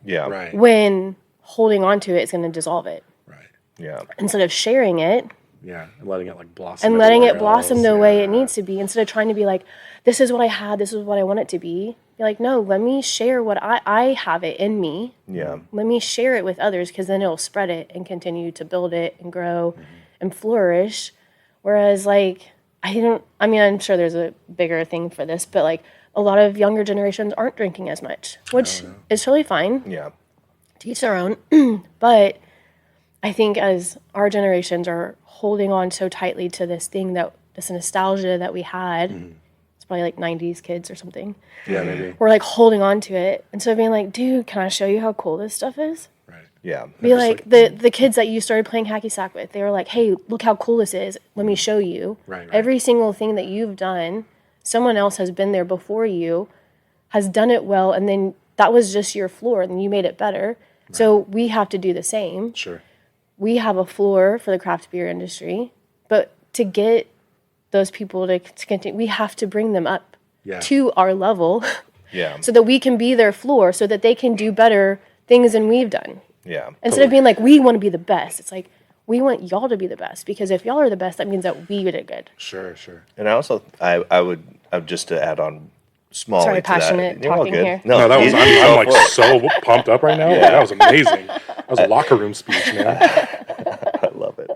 Yeah. Right. When holding on to it is going to dissolve it. Right. Yeah. Instead of sharing it, Yeah, and letting it like blossom. And letting it everywhere blossom else. the way it Yeah. needs to be, instead of trying to be like, this is what I had, this is what I want it to be. You're like, no, let me share what I have it in me. Yeah. Let me share it with others, because then it'll spread it and continue to build it and grow and flourish. Whereas, like, I'm sure there's a bigger thing for this, but like a lot of younger generations aren't drinking as much, which is totally fine. Yeah. To each their own. But I think as our generations are holding on so tightly to this thing, this nostalgia that we had, it's probably like 90s kids or something. Yeah, maybe. We're like holding on to it. And so being like, dude, can I show you how cool this stuff is? Right. Yeah. Be like the kids that you started playing hacky sack with, they were like, hey, look how cool this is. Let me show you. Right. Every single thing that you've done, someone else has been there before you, has done it well, and then that was just your floor, and you made it better. Right. So we have to do the same. Sure. We have a floor for the craft beer industry, but to get those people to continue, we have to bring them up to our level, so that we can be their floor, so that they can do better things than we've done. Yeah. Instead of being like, we want to be the best, it's like, we want y'all to be the best, because if y'all are the best, that means that we did it good. Sure, sure. And I also, I would just to add on small. Sorry, to that. passionate You're all talking good. here. No, that was, I'm like so pumped up right now. Yeah. Like, that was amazing. That was a locker room speech, man. I love it.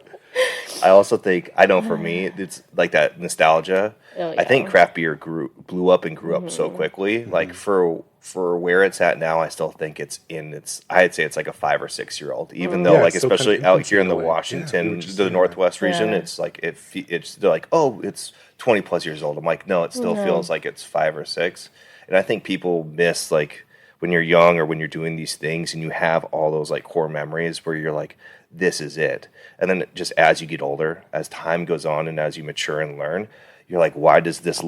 I also think, I know for me, it's like that nostalgia. Oh, yeah. I think craft beer blew up and grew up so quickly. Like for where it's at now, I still think I'd say it's like a 5 or 6 year old. Even though, like, still especially kind of out here in the way. Washington, just the saying Northwest region, Yeah. it's like they're like, oh, it's 20 plus years old. I'm like, no, it still feels like it's 5 or 6. And I think people miss, like, when you're young or when you're doing these things and you have all those like core memories where you're like, this is it. And then just as you get older, as time goes on and as you mature and learn, you're like, why does this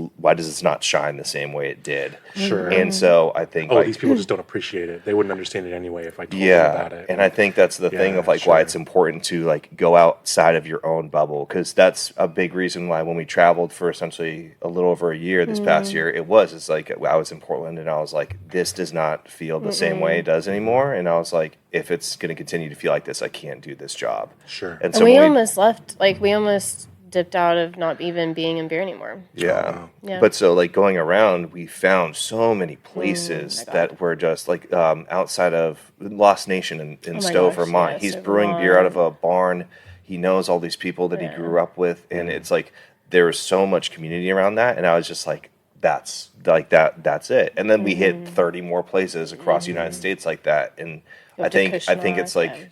not shine the same way it did? Sure. And so I think these people just don't appreciate it. They wouldn't understand it anyway if I told them about it. And I think that's the thing of like why it's important to like go outside of your own bubble, because that's a big reason why when we traveled for essentially a little over a year this past year, it's like I was in Portland and I was like, this does not feel the same way it does anymore. And I was like, if it's going to continue to feel like this, I can't do this job. Sure. And so we almost left, like we almost dipped out of not even being in beer anymore. Yeah. Yeah. But so like going around, we found so many places that were just like outside of Lost Nation in Stowe, Vermont. Yeah, He's so brewing Vermont. beer out of a barn. He knows all these people that he grew up with. And it's like there was so much community around that. And I was just like, that's it. And then we hit 30 more places across the United States like that. And I think it's like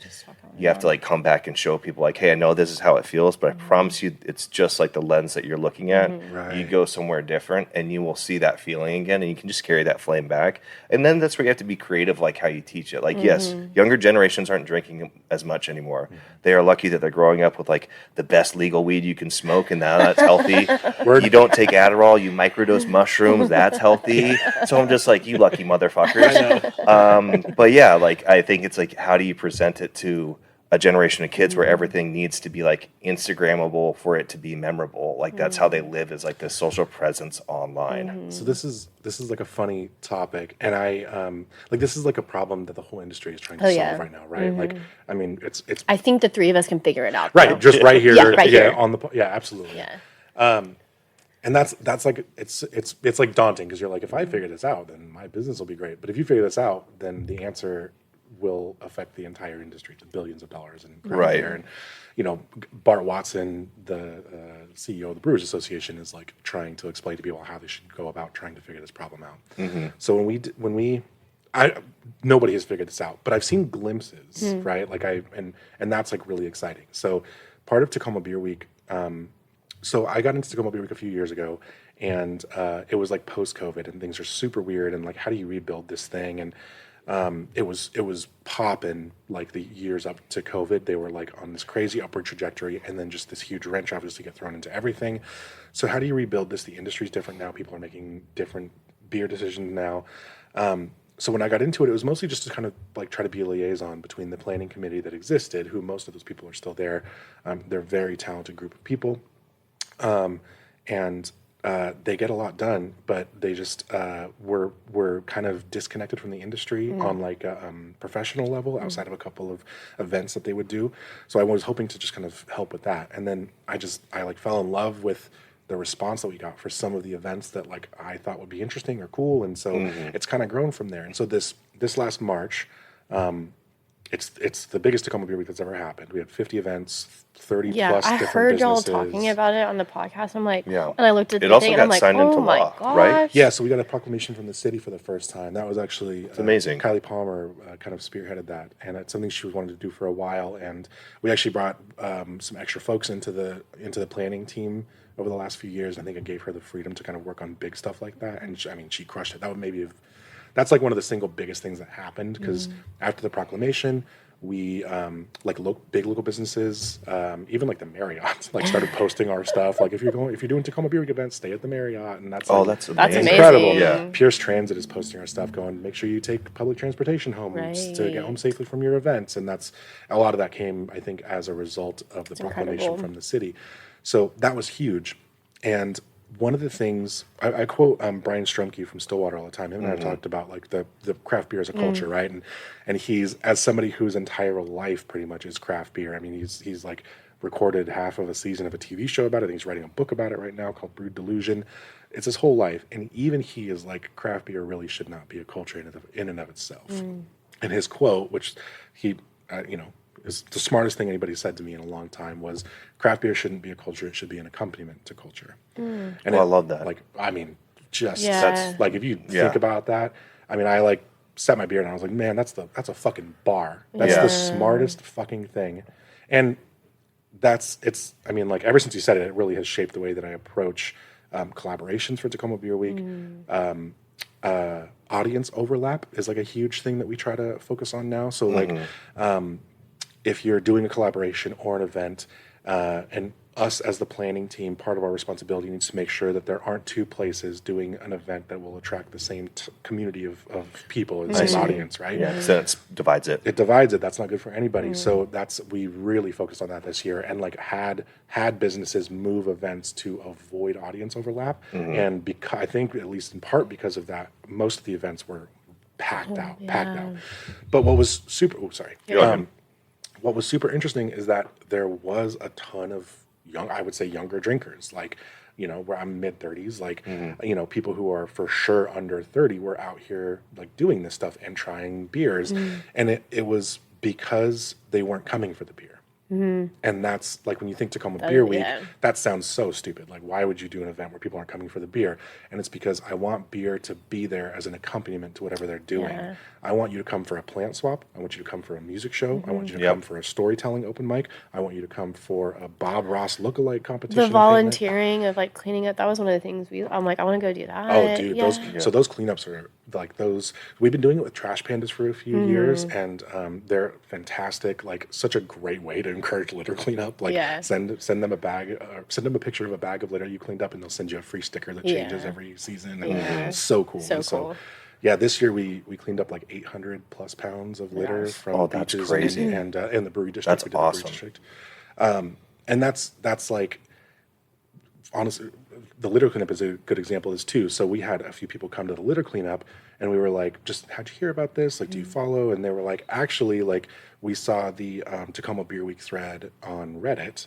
you have to like come back and show people like, hey, I know this is how it feels, but I promise you it's just like the lens that you're looking at. Right. You go somewhere different and you will see that feeling again, and you can just carry that flame back. And then that's where you have to be creative, like how you teach it. Like, yes, younger generations aren't drinking as much anymore. They are lucky that they're growing up with like the best legal weed you can smoke, and now that's healthy. You don't take Adderall, you microdose mushrooms, that's healthy. So I'm just like, you lucky motherfuckers. But yeah, like I think it's like, how do you present it to a generation of kids where everything needs to be like Instagrammable for it to be memorable? Like that's how they live, is like this social presence online. So this is like a funny topic, and I like this is like a problem that the whole industry is trying to solve right now, right? Like, I mean, it's I think the three of us can figure it out. right, though. just right here, right here. on the absolutely, Yeah. and that's like it's like daunting, because you're like, if I figure this out, then my business will be great, but if you figure this out, then the answer will affect the entire industry to billions of dollars in craft beer. And you know, Bart Watson, the CEO of the Brewers Association, is like trying to explain to people how they should go about trying to figure this problem out. So nobody has figured this out, but I've seen glimpses, right? Like and that's like really exciting. So part of Tacoma Beer Week, so I got into Tacoma Beer Week a few years ago, and it was like post-COVID, and things are super weird, and like, how do you rebuild this thing? And it was popping like the years up to COVID. They were like on this crazy upward trajectory, and then just this huge wrench obviously get thrown into everything. So how do you rebuild this? The industry's different now. People are making different beer decisions now. So when I got into it, it was mostly just to kind of like try to be a liaison between the planning committee that existed, who most of those people are still there. They're a very talented group of people. And they get a lot done, but they just were kind of disconnected from the industry on like a professional level outside of a couple of events that they would do. So I was hoping to just kind of help with that. And then I like fell in love with the response that we got for some of the events that like I thought would be interesting or cool. And so it's kind of grown from there. And so this last March, it's the biggest Tacoma Beer Week that's ever happened. We had 50 events, 30 plus I different heard y'all businesses. talking about it on the podcast. I'm like, Yeah. and I looked at It the also thing, and got I'm like, signed oh into my law, gosh. right? Yeah, so we got a proclamation from the city for the first time. That was actually amazing. Kylie Palmer kind of spearheaded that, and it's something she was wanted to do for a while. And we actually brought some extra folks into the planning team over the last few years. I think it gave her the freedom to kind of work on big stuff like that, and she crushed it. That would maybe have, that's like one of the single biggest things that happened, because after the proclamation, we like big local businesses, even like the Marriott, like started posting our stuff. Like if you're doing Tacoma Beer Week events, stay at the Marriott, and that's like, that's That's amazing. incredible. amazing. Yeah. Pierce Transit is posting our stuff, going, make sure you take public transportation home to get home safely from your events. And that's a lot of that came, I think, as a result of the proclamation incredible. from the city. So that was huge. And one of the things I quote Brian Strumke from Stillwater all the time. Him and I have talked about like the craft beer as a culture, right? And he's, as somebody whose entire life pretty much is craft beer. I mean, he's like recorded half of a season of a TV show about it. I think he's writing a book about it right now called Brewed Delusion. It's his whole life, and even he is like, craft beer really should not be a culture in and of itself. And his quote, which he is the smartest thing anybody said to me in a long time, was, craft beer shouldn't be a culture, it should be an accompaniment to culture. And I love that. Like, I mean, just Yeah. like, if you think about that, I mean, I like set my beer and I was like, man, that's a fucking bar. That's the smartest fucking thing. And I mean, like, ever since you said it, it really has shaped the way that I approach collaborations for Tacoma Beer Week. Audience overlap is like a huge thing that we try to focus on now. So like, if you're doing a collaboration or an event, and us as the planning team, part of our responsibility needs to make sure that there aren't two places doing an event that will attract the same community of people and the same audience, right? Yeah, so it divides it. It divides it. That's not good for anybody. So we really focused on that this year, and like had businesses move events to avoid audience overlap. And I think, at least in part because of that, most of the events were packed out. But what was what was super interesting is that there was a ton of younger drinkers, like, where I'm mid-30s, like, people who are for sure under 30 were out here like doing this stuff and trying beers. And it was because they weren't coming for the beer. And that's like, when you think Tacoma Beer Week, that sounds so stupid. Like, why would you do an event where people aren't coming for the beer? And it's because I want beer to be there as an accompaniment to whatever they're doing. I want you to come for a plant swap. I want you to come for a music show. I want you to come for a storytelling open mic. I want you to come for a Bob Ross lookalike competition. The volunteering of like cleaning up, that was one of the things I'm like, I want to go do that. Oh, dude, those cleanups are like those. We've been doing it with Trash Pandas for a few years, and they're fantastic. Like, such a great way to encourage litter cleanup. Like, send them a bag, send them a picture of a bag of litter you cleaned up, and they'll send you a free sticker that changes every season. And it's so cool. So cool. Yeah, this year we cleaned up like 800 plus pounds of litter from beaches and in the brewery district. That's awesome. And that's like, honestly, the litter cleanup is a good example of this too. So we had a few people come to the litter cleanup, and we were like, just, how'd you hear about this? Like, do you follow? And they were like, actually, like, we saw the Tacoma Beer Week thread on Reddit.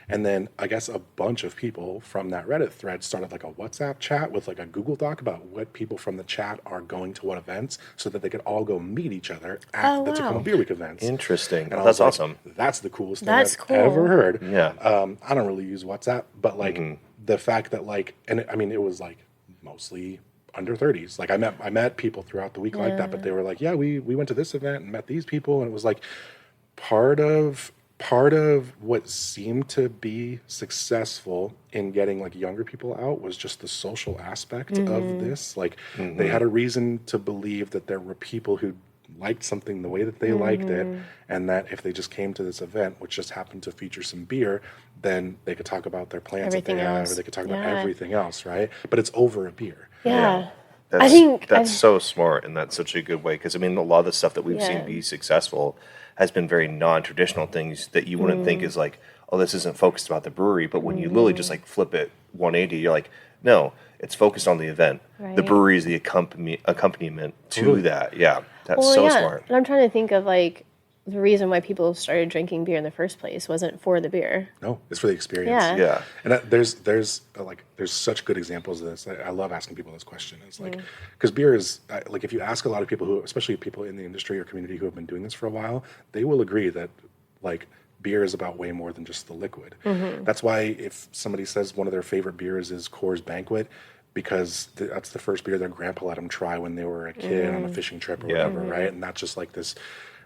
And then I guess a bunch of people from that Reddit thread started like a WhatsApp chat with like a Google Doc about what people from the chat are going to what events, so that they could all go meet each other at the Tacoma Beer Week events. Interesting. And That's awesome. That's the coolest thing I've ever heard. Yeah. I don't really use WhatsApp, but like the fact that like, and I mean, it was like mostly under 30s. Like, I met people throughout the week like that, but they were like, yeah, we went to this event and met these people. And it was like part of what seemed to be successful in getting like younger people out was just the social aspect of this. Like, they had a reason to believe that there were people who liked something the way that they liked it, and that if they just came to this event, which just happened to feature some beer, then they could talk about their plans that they have, or they could talk about everything else, right? But it's over a beer. I think that's so smart, and that's such a good way, because I mean, a lot of the stuff that we've seen be successful has been very non-traditional things that you wouldn't think is like, oh, this isn't focused about the brewery. But when you literally just like flip it 180, you're like, no, it's focused on the event. Right. The brewery is the accompaniment to that. Yeah, that's Well, so yeah. smart. And I'm trying to think of like the reason why people started drinking beer in the first place wasn't for the beer. No, it's for the experience. Yeah. Yeah. And there's such good examples of this. I love asking people this question. It's like, because beer is like, if you ask a lot of people who, especially people in the industry or community who have been doing this for a while, they will agree that like beer is about way more than just the liquid. That's why if somebody says one of their favorite beers is Coors Banquet, because that's the first beer their grandpa let them try when they were a kid on a fishing trip or whatever, right? And that's just like this,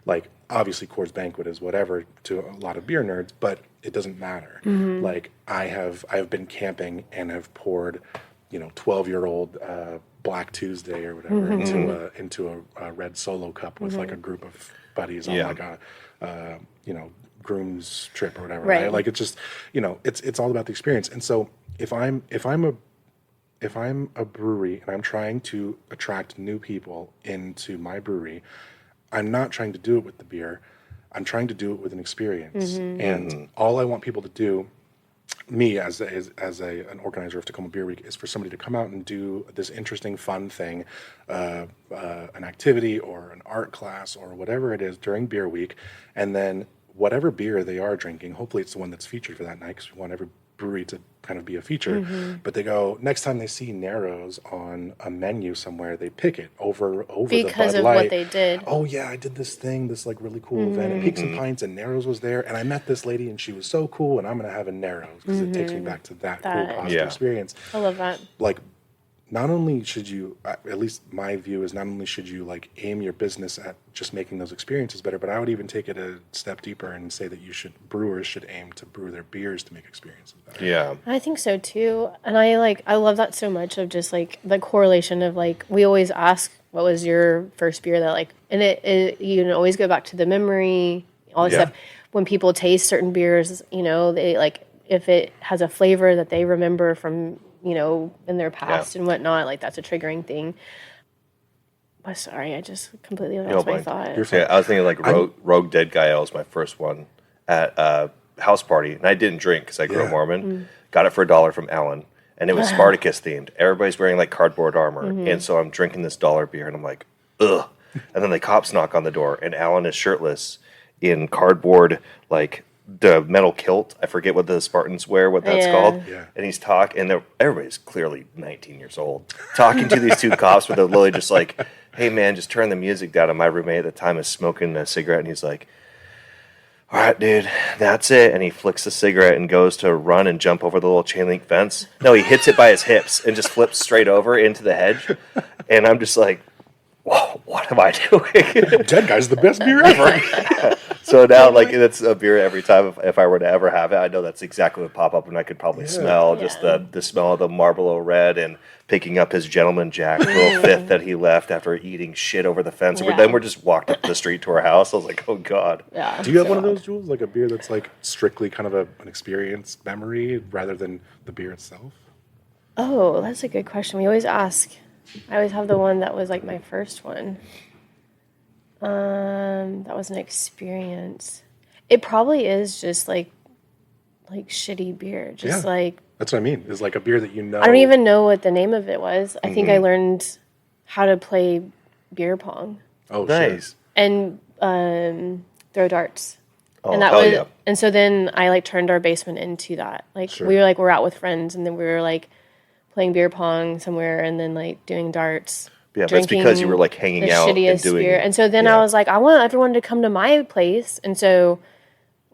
like obviously Coors Banquet is whatever to a lot of beer nerds, but it doesn't matter. Like I've been camping and have poured, 12-year-old Black Tuesday or whatever into a red Solo cup with like a group of buddies on like a groom's trip or whatever. Right? Like it's just it's all about the experience. And so if I'm a brewery and I'm trying to attract new people into my brewery, I'm not trying to do it with the beer. I'm trying to do it with an experience. And all I want people to do, me as an organizer of Tacoma Beer Week, is for somebody to come out and do this interesting, fun thing, an activity or an art class or whatever it is during Beer Week. And then whatever beer they are drinking, hopefully it's the one that's featured for that night, because we want every brewery to kind of be a feature. But they go, next time they see Narrows on a menu somewhere, they pick it over Because the Bud of Light. what they did. Oh yeah, I did this thing, this like really cool event at Peaks and Pints, and Narrows was there, and I met this lady and she was so cool, and I'm gonna have a Narrows because it takes me back to that cool positive experience. I love that. Like, not only should you, at least my view is, not only should you like aim your business at just making those experiences better, but I would even take it a step deeper and say that brewers should aim to brew their beers to make experiences better. Yeah. I think so too. And I love that so much, of just like the correlation of like, we always ask, what was your first beer that like, and it you can always go back to the memory, all this stuff. When people taste certain beers, they like, if it has a flavor that they remember from, in their past and whatnot, like that's a triggering thing. But sorry, I just completely lost my thought. Yeah, I was thinking like Rogue Dead Guy was my first one at a house party, and I didn't drink because I grew up Mormon. Got it for $1 from Alan, and it was Spartacus themed. Everybody's wearing like cardboard armor, and so I'm drinking this $1 beer, and I'm like, ugh. And then the cops knock on the door, and Alan is shirtless in cardboard, like the metal kilt. I forget what the Spartans wear, what that's called. Yeah. And he's talking, and everybody's clearly 19 years old, talking to these two cops with a literally just like, hey man, just turn the music down. And my roommate at the time is smoking a cigarette, and he's like, all right, dude, that's it. And he flicks the cigarette and goes to run and jump over the little chain link fence. No, he hits it by his hips and just flips straight over into the hedge. And I'm just like, whoa, what am I doing? Dead Guy's the best beer ever. So now, like, it's a beer every time. If I were to ever have it, I know that's exactly what would pop up, and I could probably smell just the smell of the Marlboro Red and picking up his Gentleman Jack little fifth that he left after eating shit over the fence. And then we're just walked up the street to our house. I was like, oh god. Yeah. Do you have one of those, Jules? Like a beer that's like strictly kind of an experience memory rather than the beer itself? Oh, that's a good question. We always ask. I always have the one that was like my first one. That was an experience. It probably is just like shitty beer. Just like, that's what I mean. It's like a beer that you know. I don't even know what the name of it was. I think I learned how to play beer pong. Oh, nice. Sure. And throw darts. Oh, and that was and so then I like turned our basement into that. Like we're out with friends, and then we were like playing beer pong somewhere, and then like doing darts. Yeah, but it's because you were like hanging out and doing beer. And so then I was like, I want everyone to come to my place. And so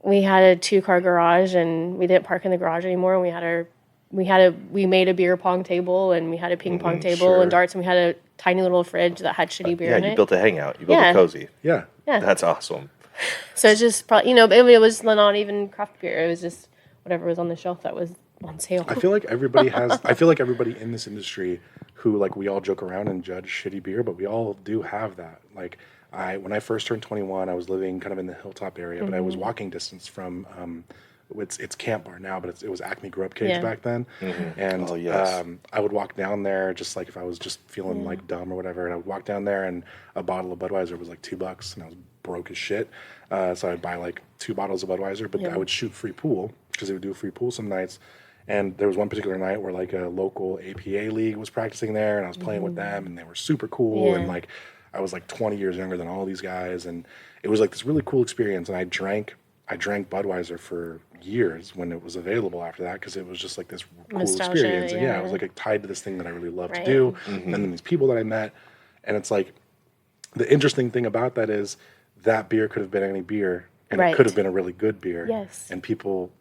we had a 2-car garage, and we didn't park in the garage anymore. And we made a beer pong table, and we had a ping pong table and darts, and we had a tiny little fridge that had shitty beer in it. Yeah, you built a hangout. You built a cozy. Yeah. That's awesome. So it's just probably, it was not even craft beer. It was just whatever was on the shelf that was on sale. I feel like everybody in this industry who, like, we all joke around and judge shitty beer, but we all do have that. Like, when I first turned 21, I was living kind of in the Hilltop area, but I was walking distance from, it's Camp Bar now, but it was Acme Grub Cage back then. And I would walk down there just like if I was just feeling like dumb or whatever, and I would walk down there, and a bottle of Budweiser was like $2, and I was broke as shit. So I'd buy like 2 bottles of Budweiser, but I would shoot free pool. because they would do a free pool some nights. And there was one particular night where like a local APA league was practicing there, and I was playing with them, and they were super cool. And like I was like 20 years younger than all these guys, and it was like this really cool experience. And I drank Budweiser for years when it was available after that, because it was just like this cool experience. And yeah, it was like tied to this thing that I really love to do. And then these people that I met, and it's like the interesting thing about that is that beer could have been any beer, and it could have been a really good beer. Yes. And people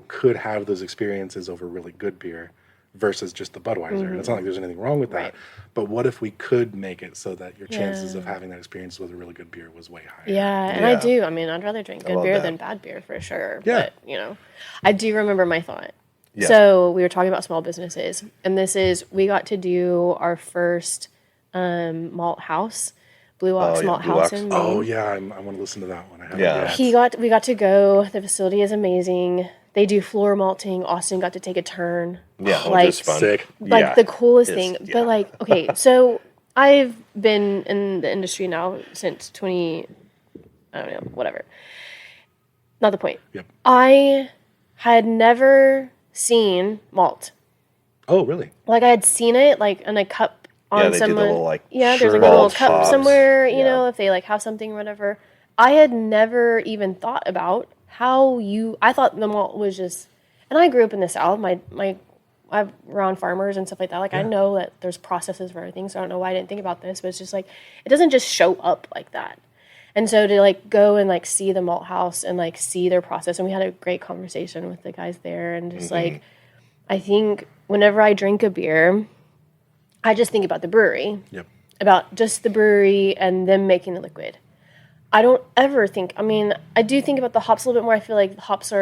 could have those experiences over really good beer versus just the Budweiser. And it's not like there's anything wrong with that. But what if we could make it so that your chances of having that experience with a really good beer was way higher? Yeah, and I do. I mean, I'd rather drink good beer than bad beer for sure. Yeah. But, you know, I do remember my thought. Yeah. So we were talking about small businesses, and we got to do our first malt house. Blue Ox Malt House in Maine. Oh yeah, I want to listen to that one. I haven't yet. We got to go. The facility is amazing. They do floor malting. Austin got to take a turn. Yeah, like just fun. Sick. Like the coolest thing. Yeah. But like, okay, so I've been in the industry now since I don't know, whatever. Not the point. Yep. I had never seen malt. Oh, really? Like I had seen it like in a cup. On they do the little, like, there's like a little cup somewhere, you know, if they like have something or whatever. I had never even thought about I thought the malt was just, and I grew up in the South. I'm around farmers and stuff like that. Like I know that there's processes for everything, so I don't know why I didn't think about this, but it's just like, it doesn't just show up like that. And so to like go and like see the malt house and like see their process, and we had a great conversation with the guys there, and just like, I think whenever I drink a beer, I just think about the brewery, about just the brewery and them making the liquid. I don't ever think, I do think about the hops a little bit more. I feel like the hops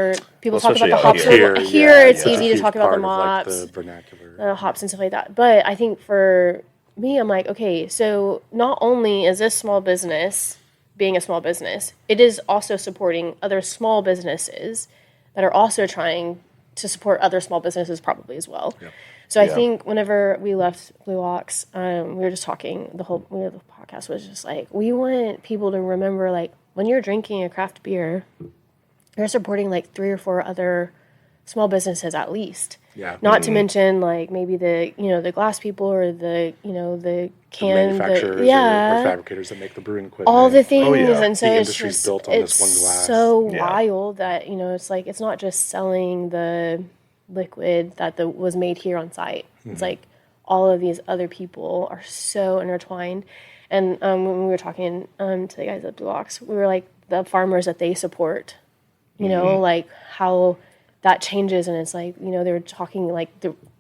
people talk about the hops. Here it's easy to talk about the mops, like the vernacular. The hops and stuff like that. But I think for me, I'm like, okay, so not only is this small business being a small business, it is also supporting other small businesses that are also trying to support other small businesses probably as well. Yep. So I think whenever we left Blue Ox, we were just talking, the podcast was just like, we want people to remember, like, when you're drinking a craft beer, you're supporting like 3 or 4 other small businesses at least. Yeah. Not to mention like maybe the glass people or the can manufacturers or fabricators that make the brewing equipment. All the things. And so the industry's built on this one glass. So wild that, it's like, it's not just selling the liquid that was made here on site. It's like all of these other people are so intertwined. And when we were talking to the guys at Blue Ox, we were like, the farmers that they support, you know, like how that changes. And it's like, they were talking like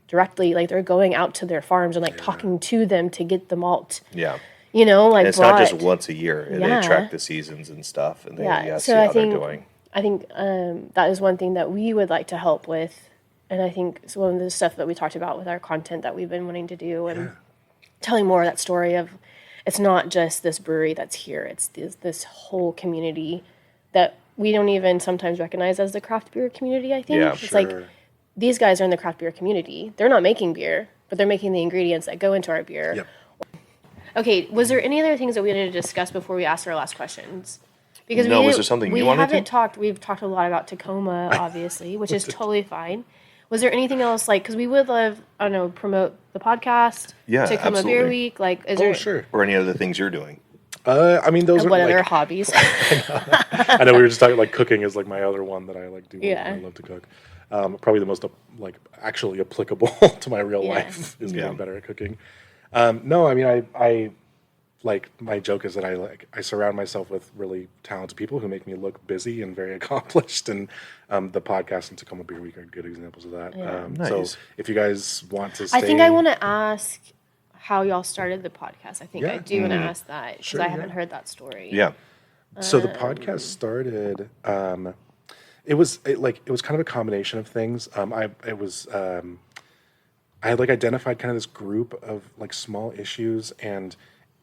directly, like they're going out to their farms and like talking to them to get the malt. Yeah. Like and it's not just once a year. They track the seasons and stuff, and they see how they're doing. I think that is one thing that we would like to help with. And I think it's one of the stuff that we talked about with our content that we've been wanting to do, and telling more of that story of, it's not just this brewery that's here. It's this whole community that we don't even sometimes recognize as the craft beer community, I think. It's like, these guys are in the craft beer community. They're not making beer, but they're making the ingredients that go into our beer. Yep. Okay, was there any other things that we had to discuss before we asked our last questions? Because was there something you wanted to? We've talked a lot about Tacoma, obviously, which is totally fine. Was there anything else, like, because we would love, I don't know, promote the podcast, Tacoma Beer Week, like, is there... sure. Or any other things you're doing? Those are what other hobbies? I know we were just talking, like, cooking is, like, my other one that I, like, do. I love to cook. Probably the most, like, actually applicable to my real life is getting better at cooking. I like, my joke is that I surround myself with really talented people who make me look busy and very accomplished, and the podcast and Tacoma Beer Week are good examples of that. Nice. So if you guys want to stay... I think I want to ask how y'all started the podcast. I think I do want to ask that, because I haven't heard that story. Yeah. So the podcast started... It was kind of a combination of things. I had like identified kind of this group of like small issues, and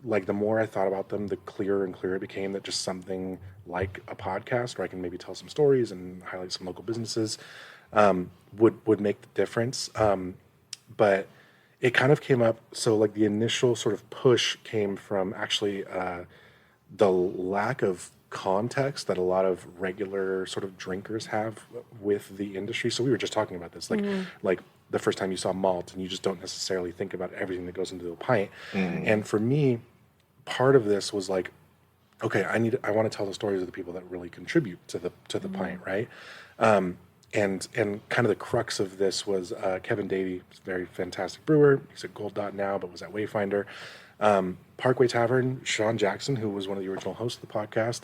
like the more I thought about them, the clearer and clearer it became that just something like a podcast where I can maybe tell some stories and highlight some local businesses would make the difference. But it kind of came up. So like the initial sort of push came from actually the lack of context that a lot of regular sort of drinkers have with the industry. So we were just talking about this, like the first time you saw malt, and you just don't necessarily think about everything that goes into a pint. And for me, part of this was like, okay, I want to tell the stories of the people that really contribute to the pint, right? And kind of the crux of this was Kevin Davey, a very fantastic brewer. He's at Gold Dot now, but was at Wayfinder. Parkway Tavern, Sean Jackson, who was one of the original hosts of the podcast,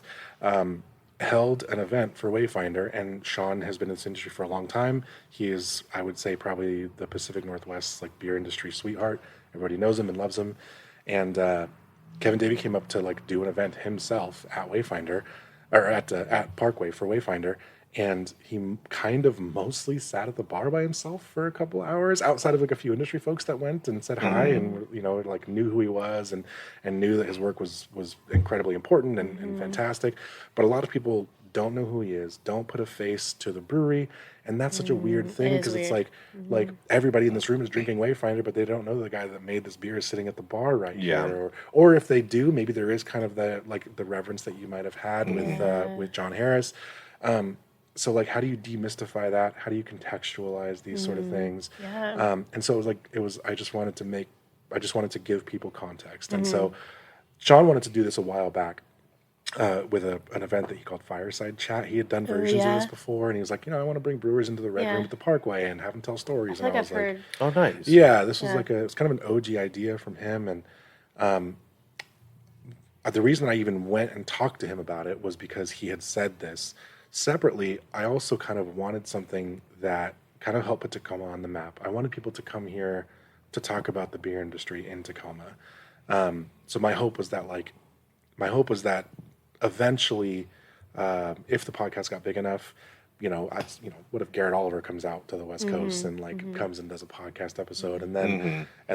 held an event for Wayfinder, and Sean has been in this industry for a long time. He is, I would say, probably the Pacific Northwest like beer industry sweetheart. Everybody knows him and loves him. And Kevin Davey came up to like do an event himself at Wayfinder, or at Parkway for Wayfinder. And he kind of mostly sat at the bar by himself for a couple hours, outside of like a few industry folks that went and said hi and, you know, like knew who he was and knew that his work was incredibly important and fantastic. But a lot of people don't know who he is, don't put a face to the brewery. And that's such a weird thing, because it's like everybody in this room is drinking Wayfinder, but they don't know the guy that made this beer is sitting at the bar right here. Or if they do, maybe there is kind of the reverence that you might have had with John Harris. So like, how do you demystify that? How do you contextualize these sort of things? And so I just wanted to give people context. And so Sean wanted to do this a while back with an event that he called Fireside Chat. He had done versions of this before, and he was like, I want to bring brewers into the Red Room at the Parkway and have them tell stories. I was like, oh, nice. Yeah, this was it's kind of an OG idea from him. And the reason I even went and talked to him about it was because he had said this. Separately, I also kind of wanted something that kind of helped put Tacoma on the map. I wanted people to come here to talk about the beer industry in Tacoma. So my hope was that eventually, if the podcast got big enough, what if Garrett Oliver comes out to the West Coast and comes and does a podcast episode, and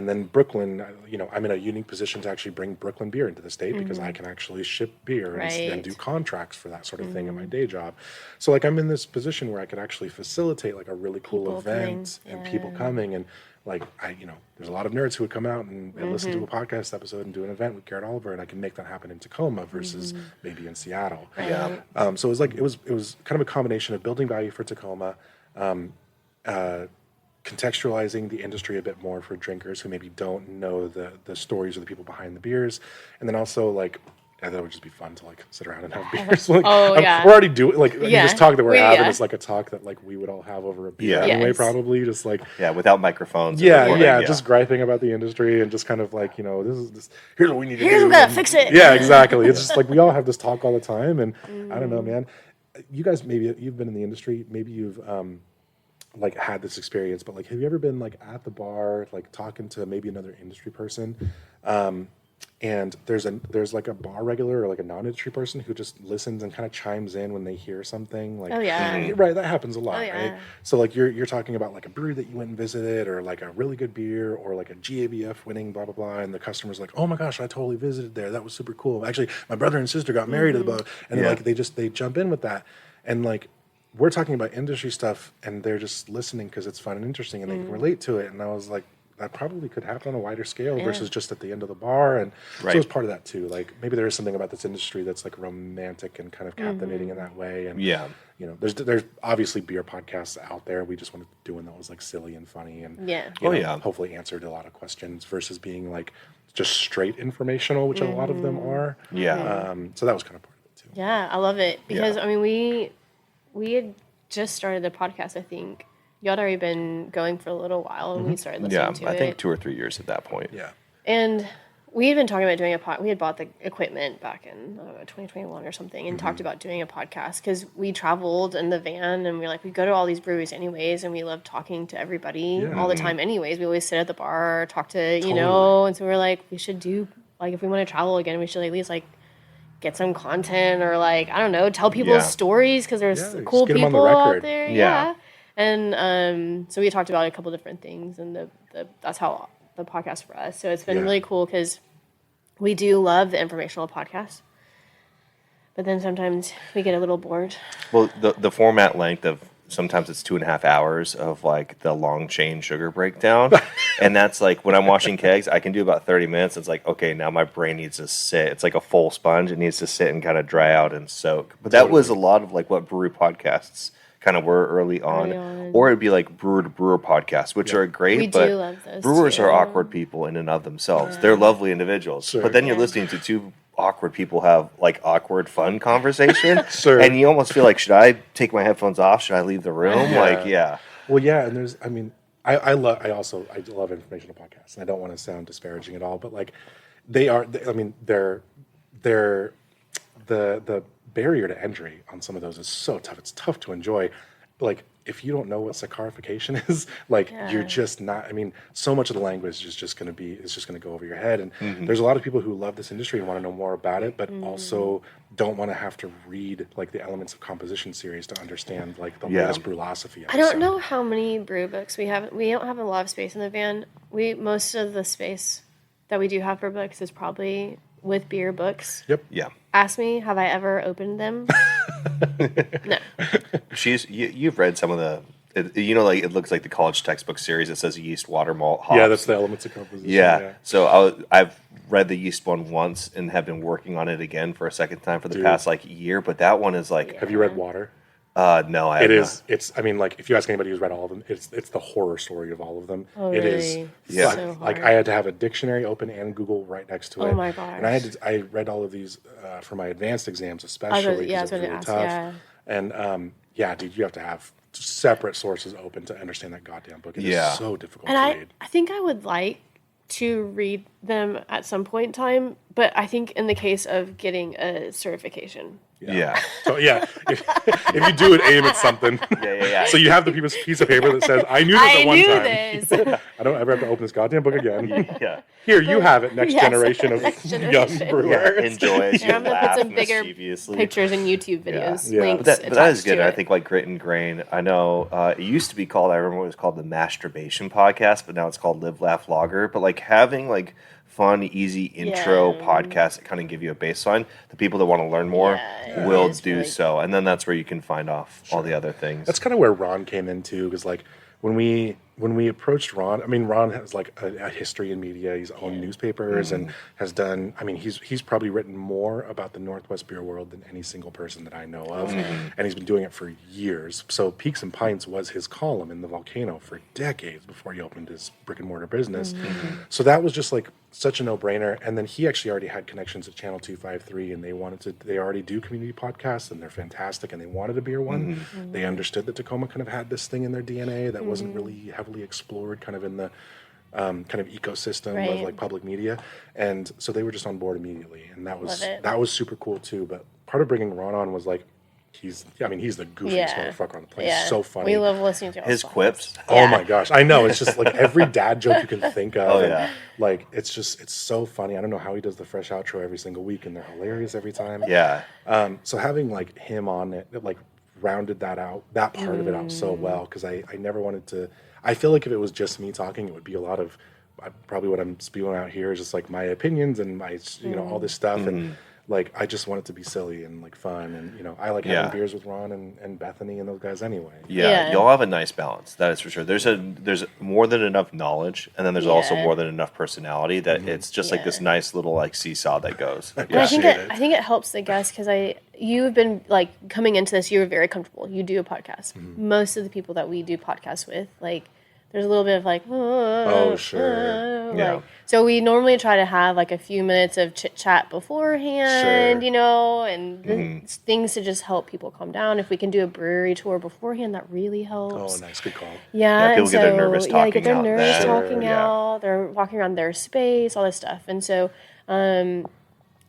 then Brooklyn, I'm in a unique position to actually bring Brooklyn beer into the state because I can actually ship beer and do contracts for that sort of thing in my day job. So like, I'm in this position where I could actually facilitate like a really cool event and people coming, and like there's a lot of nerds who would come out and listen to a podcast episode and do an event with Garrett Oliver, and I can make that happen in Tacoma versus maybe in Seattle. So it was kind of a combination of building value for Tacoma, contextualizing the industry a bit more for drinkers who maybe don't know the stories of the people behind the beers, and then also like, I thought it would just be fun to like sit around and have beers. Like, we're already doing this talk that we're having is like a talk that like we would all have over a beer anyway, probably just like without microphones. Just griping about the industry and just kind of like this here's what we need to do. Here's what we gotta fix it. Yeah, exactly. It's just like we all have this talk all the time, and I don't know, man. You guys, maybe you've been in the industry, maybe you've like had this experience, but like, have you ever been like at the bar, like talking to maybe another industry person? And there's like a bar regular or like a non-industry person who just listens and kind of chimes in when they hear something. Like, right, that happens a lot, right? So like you're talking about like a brewery that you went and visited, or like a really good beer, or like a GABF winning blah blah blah, and the customer's like, oh my gosh, I totally visited there. That was super cool. Actually, my brother and sister got married at the bar, and like they jump in with that, and like we're talking about industry stuff, and they're just listening because it's fun and interesting, and they can relate to it. And I was like, that probably could happen on a wider scale versus just at the end of the bar. And so it's part of that too. Like maybe there is something about this industry that's like romantic and kind of captivating in that way. And there's obviously beer podcasts out there. We just wanted to do one that was like silly and funny and hopefully answered a lot of questions versus being like just straight informational, which a lot of them are. So that was kind of part of it too. Yeah, I love it because I mean we had just started the podcast, I think. You had already been going for a little while, and we started listening to it. I think 2 or 3 years at that point. And we had been talking about doing we had bought the equipment back in 2021 or something, and talked about doing a podcast because we traveled in the van, and we go to all these breweries anyways, and we love talking to everybody all the time anyways. We always sit at the bar, talk to, and so we're like, we should do, like, if we want to travel again, we should at least, like, get some content or, like, I don't know, tell people stories because there's cool people out there. And so we talked about a couple different things, and that's how the podcast for us. So it's been really cool because we do love the informational podcast, but then sometimes we get a little bored. Well, the format length of sometimes it's 2.5 hours of like the long chain sugar breakdown. And that's like when I'm washing kegs, I can do about 30 minutes. It's like, okay, now my brain needs to sit. It's like a full sponge. It needs to sit and kind of dry out and soak. But that was a lot of like what brewery podcasts kind of were early on. Or it'd be like brewer to brewer podcasts, which are great, but do love those brewers too. are awkward people in and of themselves. They're lovely individuals. But then you're listening to two awkward people have like awkward fun conversation. And you almost feel like, should I take my headphones off? Should I leave the room? Well, yeah, and there's, I mean, I love informational podcasts, and I don't want to sound disparaging at all, but like they're the barrier to entry on some of those is so tough. It's tough to enjoy. Like, if you don't know what saccharification is, like you're just not. I mean, so much of the language is just going to go over your head. And there's a lot of people who love this industry and want to know more about it, but also don't want to have to read like the Elements of Composition series to understand like the latest brewlosophy. I don't know how many brew books we have. We don't have a lot of space in the van. Most of the space that we do have for books is probably with beer books. Yep. Yeah. Ask me, have I ever opened them? No. You've read some of the, like it looks like the college textbook series that says yeast, water, malt, hops. Yeah, that's the Elements of Composition. Yeah. So I've read the yeast one once and have been working on it again for a second time for the past like year. But that one is like. Have you read Water? No, I haven't. It's. I mean, like if you ask anybody who's read all of them, it's the horror story of all of them. Oh, it really? is. Yeah. So Like I had to have a dictionary open and Google right next to it. Oh my gosh. And I read all of these for my advanced exams, especially because it was really tough. Yeah. And dude, you have to have separate sources open to understand that goddamn book. It is so difficult to read. I think I would like to read them at some point in time, but I think in the case of getting a certification. Yeah. So if you do it, aim at something. Yeah. So you have the piece of paper that says, "I knew this at one time. This. I don't ever have to open this goddamn book again." Yeah. Here, you have it. Next generation of young brewers. Yeah, enjoy as you I'm gonna laugh put some bigger mischievously. pictures and YouTube videos. Yeah. Links But that is attached good. to I it. think like Grit and Grain. I know it used to be called. I remember it was called the Masturbation Podcast, but now it's called Live Laugh Lager. But like having like fun, easy intro podcasts that kind of give you a baseline. The people that want to learn more will do so, and then that's where you can find off all the other things. That's kind of where Ron came into, because like when we approached Ron, I mean, Ron has like a history in media. He's owned newspapers and has done. I mean, he's probably written more about the Northwest beer world than any single person that I know of, and he's been doing it for years. So Peaks and Pints was his column in the Volcano for decades before he opened his brick and mortar business. So that was just like such a no-brainer. And then he actually already had connections at Channel 253, and they already do community podcasts, and they're fantastic, and they wanted to be one. They understood that Tacoma kind of had this thing in their DNA that wasn't really heavily explored kind of in the kind of ecosystem of like public media. And so they were just on board immediately. And that was super cool too. But part of bringing Ron on was like, he's the goofiest motherfucker on the planet. He's so funny. We love listening to his quips. Oh my gosh. I know. It's just like every dad joke you can think of. And like, it's so funny. I don't know how he does the fresh outro every single week, and they're hilarious every time. Yeah. So having like him on it, like rounded that part of it out so well, because I never wanted to. I feel like if it was just me talking, it would be a lot of probably what I'm spewing out here is just like my opinions and my all this stuff, and like I just want it to be silly and like fun, and I like having beers with Ron and Bethany and those guys anyway. Yeah, you'll have a nice balance. That is for sure. There's more than enough knowledge, and then there's also more than enough personality. That it's just like this nice little like seesaw that goes. And I think it helps the guests, because you've been like coming into this, you were very comfortable. You do a podcast. Most of the people that we do podcasts with, like, there's a little bit of like, Yeah. So we normally try to have like a few minutes of chit chat beforehand, and things to just help people calm down. If we can do a brewery tour beforehand, that really helps. Oh, nice, good call. Yeah, people get their nervous talking get their out. nerves talking out. They're walking around their space, all this stuff, and so.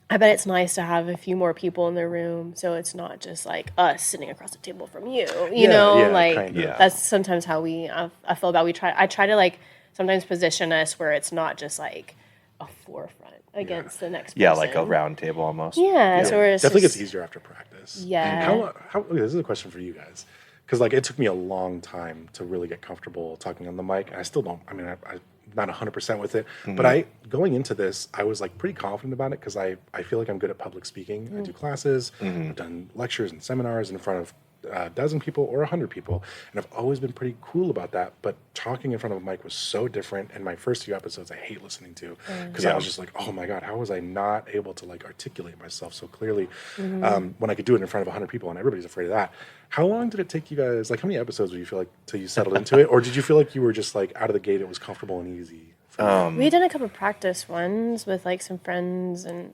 I bet it's nice to have a few more people in the room, so it's not just like us sitting across the table from you. You know, that's sometimes how I feel about. I try to like sometimes position us where it's not just like a forefront against the next person. Yeah, like a round table almost. Yeah, so it's definitely gets easier after practice. Yeah. How this is a question for you guys, because like it took me a long time to really get comfortable talking on the mic, and I still don't. I mean, I'm not 100% with it, but going into this, I was like pretty confident about it, because I feel like I'm good at public speaking. I do classes, I've done lectures and seminars in front of a dozen people or 100 people, and I've always been pretty cool about that. But talking in front of a mic was so different. And my first few episodes, I hate listening to because I was just like, oh my god, how was I not able to like articulate myself so clearly when I could do it in front of 100 people, and everybody's afraid of that. How long did it take you guys? Like, how many episodes do you feel like till you settled into it, or did you feel like you were just like out of the gate, it was comfortable and easy? We done a couple practice ones with like some friends and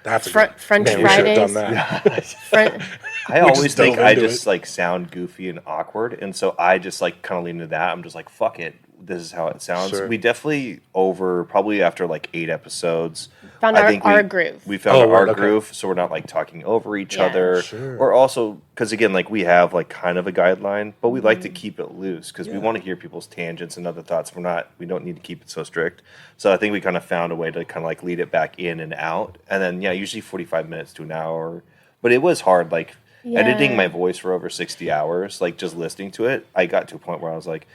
That's French man, we should Fridays. have done that. Front, I always dove think I into just it. like sound goofy and awkward, and so I just like kind of lean into that. I'm just like, fuck it, this is how it sounds. Sure. We definitely probably after like 8 episodes, Found I think our groove. We found Oh, our word, okay. groove, so we're not like talking over each Yeah. other, Sure. or also because again, like we have like kind of a guideline, but we like to keep it loose because we want to hear people's tangents and other thoughts. We don't need to keep it so strict. So I think we kind of found a way to kind of like lead it back in and out, and then usually 45 minutes to an hour. But it was hard, like editing my voice for over 60 hours, like just listening to it. I got to a point where I was like,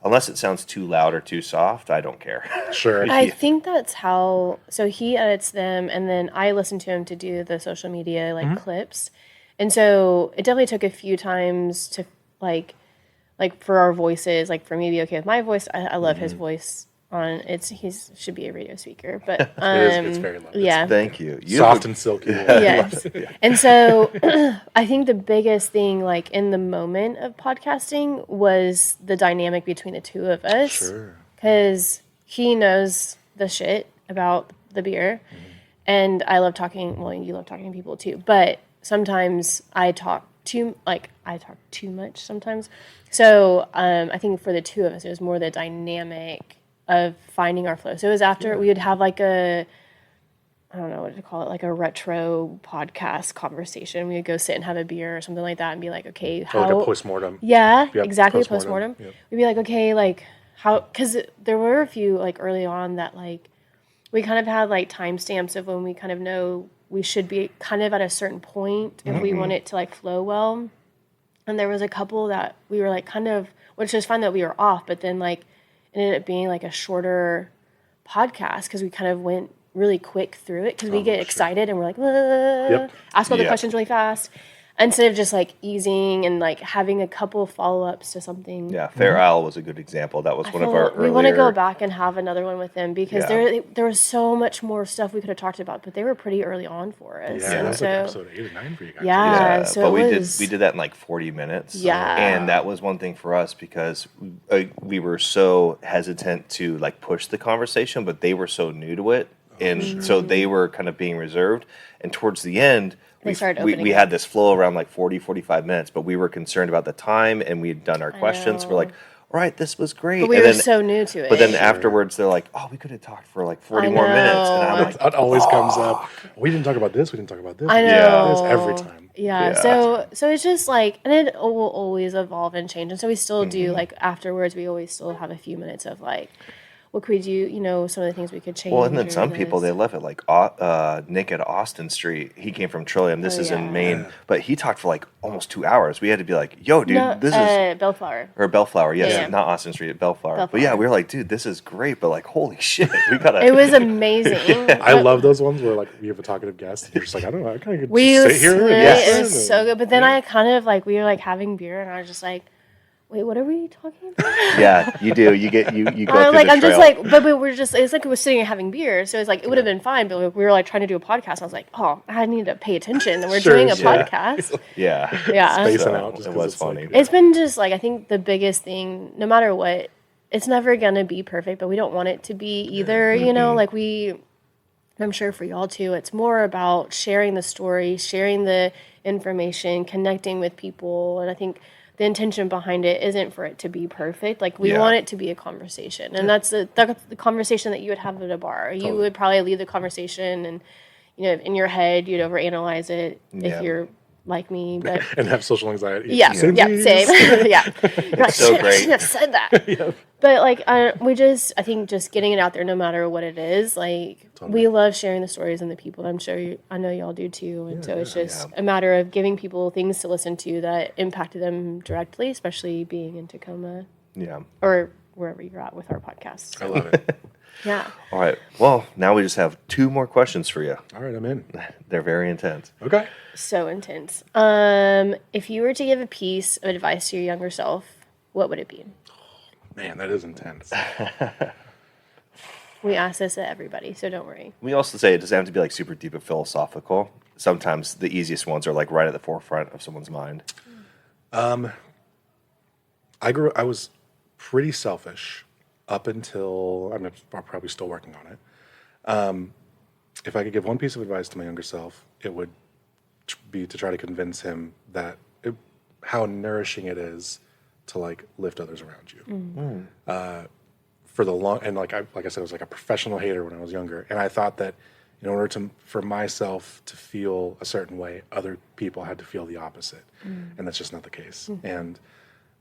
unless it sounds too loud or too soft, I don't care. Sure. I think that's how. So he edits them, and then I listen to him to do the social media like clips, and so it definitely took a few times to like for our voices. Like for me to be okay with my voice, I love his voice. He's should be a radio speaker, but It's very lovely. yeah. Thank you. Soft and silky. Yes. And so I think the biggest thing like in the moment of podcasting was the dynamic between the two of us. Sure. Because he knows the shit about the beer. And I love talking, well, you love talking to people too. But sometimes I talk too much sometimes. So I think for the two of us, it was more the dynamic of finding our flow. So it was after we would have like I don't know what to call it, like a retro podcast conversation. We would go sit and have a beer or something like that and be like, okay, how... Or like a postmortem. Yeah, Yep, exactly, postmortem. postmortem. Yep. We'd be like, okay, like how... Because there were a few like early on that like we kind of had like timestamps of when we kind of know we should be kind of at a certain point if we want it to like flow well. And there was a couple that we were like kind of... Which was fun that we were off, but then like ended up being like a shorter podcast because we kind of went really quick through it because we get excited and we're like, ask all the questions really fast instead of just like easing and like having a couple follow-ups to something. Yeah, Fair Isle was a good example. That was one of our earlier... We want to go back and have another one with them because there was so much more stuff we could have talked about, but they were pretty early on for us. Yeah, that was like episode 8 or 9 for you guys. Yeah, so but we did that in like 40 minutes. Yeah. And that was one thing for us because we were so hesitant to like push the conversation, but they were so new to it. And so they were kind of being reserved. And towards the end, we had this flow around like 40, 45 minutes, but we were concerned about the time and we had done our questions. We're like, all right, this was great. But we were so new to it. But then afterwards, they're like, oh, we could have talked for like 40 more minutes. And I'm like, it always comes up. We didn't talk about this. We didn't talk about this. I We know. didn't talk about this every time. Yeah. So it's just like, and it will always evolve and change. And so we still do like afterwards, we always still have a few minutes of like, what could we do? You know, some of the things we could change. Well, and then some people, they love it. Like Nick at Austin Street, he came from Trillium. This is in Maine. But he talked for like almost 2 hours. We had to be like, yo, dude, this is... Bellflower. Or Bellflower, yes. Yeah. Not Austin Street, at Bellflower. But yeah, we were like, dude, this is great. But like, holy shit, we got to... It was amazing. I love those ones where like we have a talkative guest and you're just like, I don't know, I kind of We sit here. And it listen was so good. But then I kind of like, we were like having beer and I was just like, wait, what are we talking about? Yeah, you do. You go through the I'm trail. just like, but we were just, it's like we were sitting and having beer. So it's like, it would have been fine, but we were like trying to do a podcast. And I was like, oh, I need to pay attention. And we're doing a podcast. Yeah. Yeah. Spacing So, out. Just it 'cause was it's like- funny. It's been just like, I think the biggest thing, no matter what, it's never going to be perfect, but we don't want it to be either, you know, like I'm sure for y'all too, it's more about sharing the story, sharing the information, connecting with people. And I think the intention behind it isn't for it to be perfect. Like we want it to be a conversation, and that's the conversation that you would have at a bar. You would probably lead the conversation, and you know, in your head, you'd overanalyze it if you're like me, but and have social anxiety. yeah, same. Yeah, you're like, so shit, great. I shouldn't have said that. But like, I think just getting it out there, no matter what it is, like we love sharing the stories and the people. I know y'all do too, and so it's just a matter of giving people things to listen to that impacted them directly, especially being in Tacoma, Yeah. or wherever you're at with our podcast. I love it. Yeah. All right. Well, now we just have 2 more questions for you. All right, I'm in. They're very intense. Okay. So intense. If you were to give a piece of advice to your younger self, what would it be? Man, that is intense. We ask this at everybody, so don't worry. We also say it doesn't have to be like super deep and philosophical. Sometimes the easiest ones are like right at the forefront of someone's mind. I was pretty selfish up until, I'm probably still working on it. If I could give one piece of advice to my younger self, it would be to try to convince him that how nourishing it is to like lift others around you. For the long, and like I said, I was like a professional hater when I was younger, and I thought that in order for myself to feel a certain way, other people had to feel the opposite, and that's just not the case. And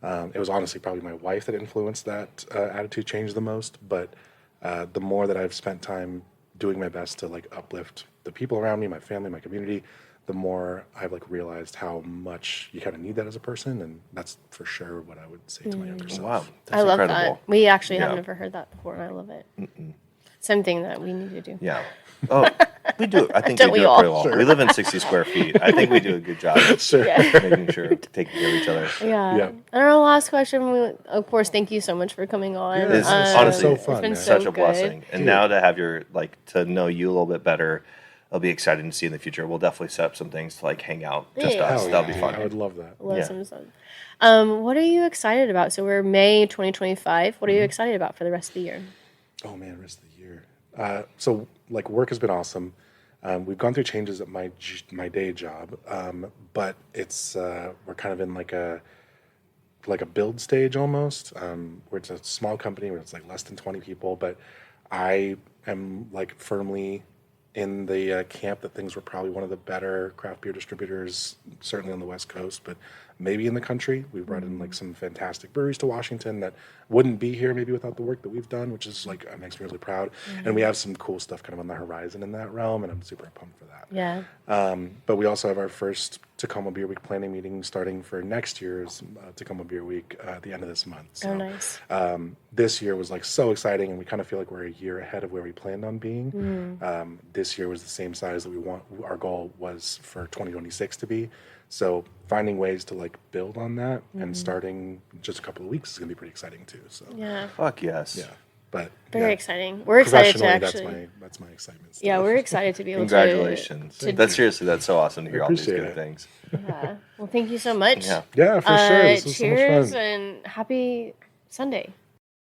it was honestly probably my wife that influenced that attitude change the most. But the more that I've spent time doing my best to like uplift the people around me, my family, my community, the more I've like realized how much you kind of need that as a person, and that's for sure what I would say to my younger self. Wow, that's I love incredible. that. We actually have Yeah. never heard that before, and I love it. Something that we need to do. Yeah. Oh, we do. I think Don't we we do it all? pretty well. We live in 60 square feet. I think we do a good job of Sure. making sure to take care of each other. Yeah. Yeah. And our last question, of course, thank you so much for coming on. Yeah, It's it's honestly so fun, it's been man. so Such a good. blessing. And now to have to know you a little bit better, it'll be exciting to see in the future. We'll definitely set up some things to like hang out, just Yeah. us. Hell That'll yeah, be fun. I would love that. Awesome. What are you excited about? So we're May 2025. What are you excited about for the rest of the year? Oh man, rest of the year. So like work has been awesome. We've gone through changes at my day job, but it's we're kind of in like a build stage almost, where it's a small company where it's like less than 20 people. But I am like firmly in the camp that things were probably one of the better craft beer distributors, certainly on the West Coast, but maybe in the country. We've brought in like some fantastic breweries to Washington that wouldn't be here maybe without the work that we've done, which is like makes me really proud. And we have some cool stuff kind of on the horizon in that realm, and I'm super pumped for that. Yeah. But we also have our first Tacoma Beer Week planning meeting starting for next year's Tacoma Beer Week at the end of this month. So, Oh, nice. this year was like so exciting, and we kind of feel like we're a year ahead of where we planned on being. This year was the same size that we want. Our goal was for 2026 to be. So finding ways to like build on that and starting just a couple of weeks is gonna be pretty exciting too. So Yeah. Fuck yes. yeah, but Very yeah. exciting. We're excited to Professionally, actually. that's my excitement. Yeah, stuff. we're excited to be able Congratulations. to. That's seriously, that's so awesome to hear all these appreciate good it. things. Yeah. Well, thank you so much. Yeah. Yeah, for sure. This was so much Cheers fun. and happy Sunday.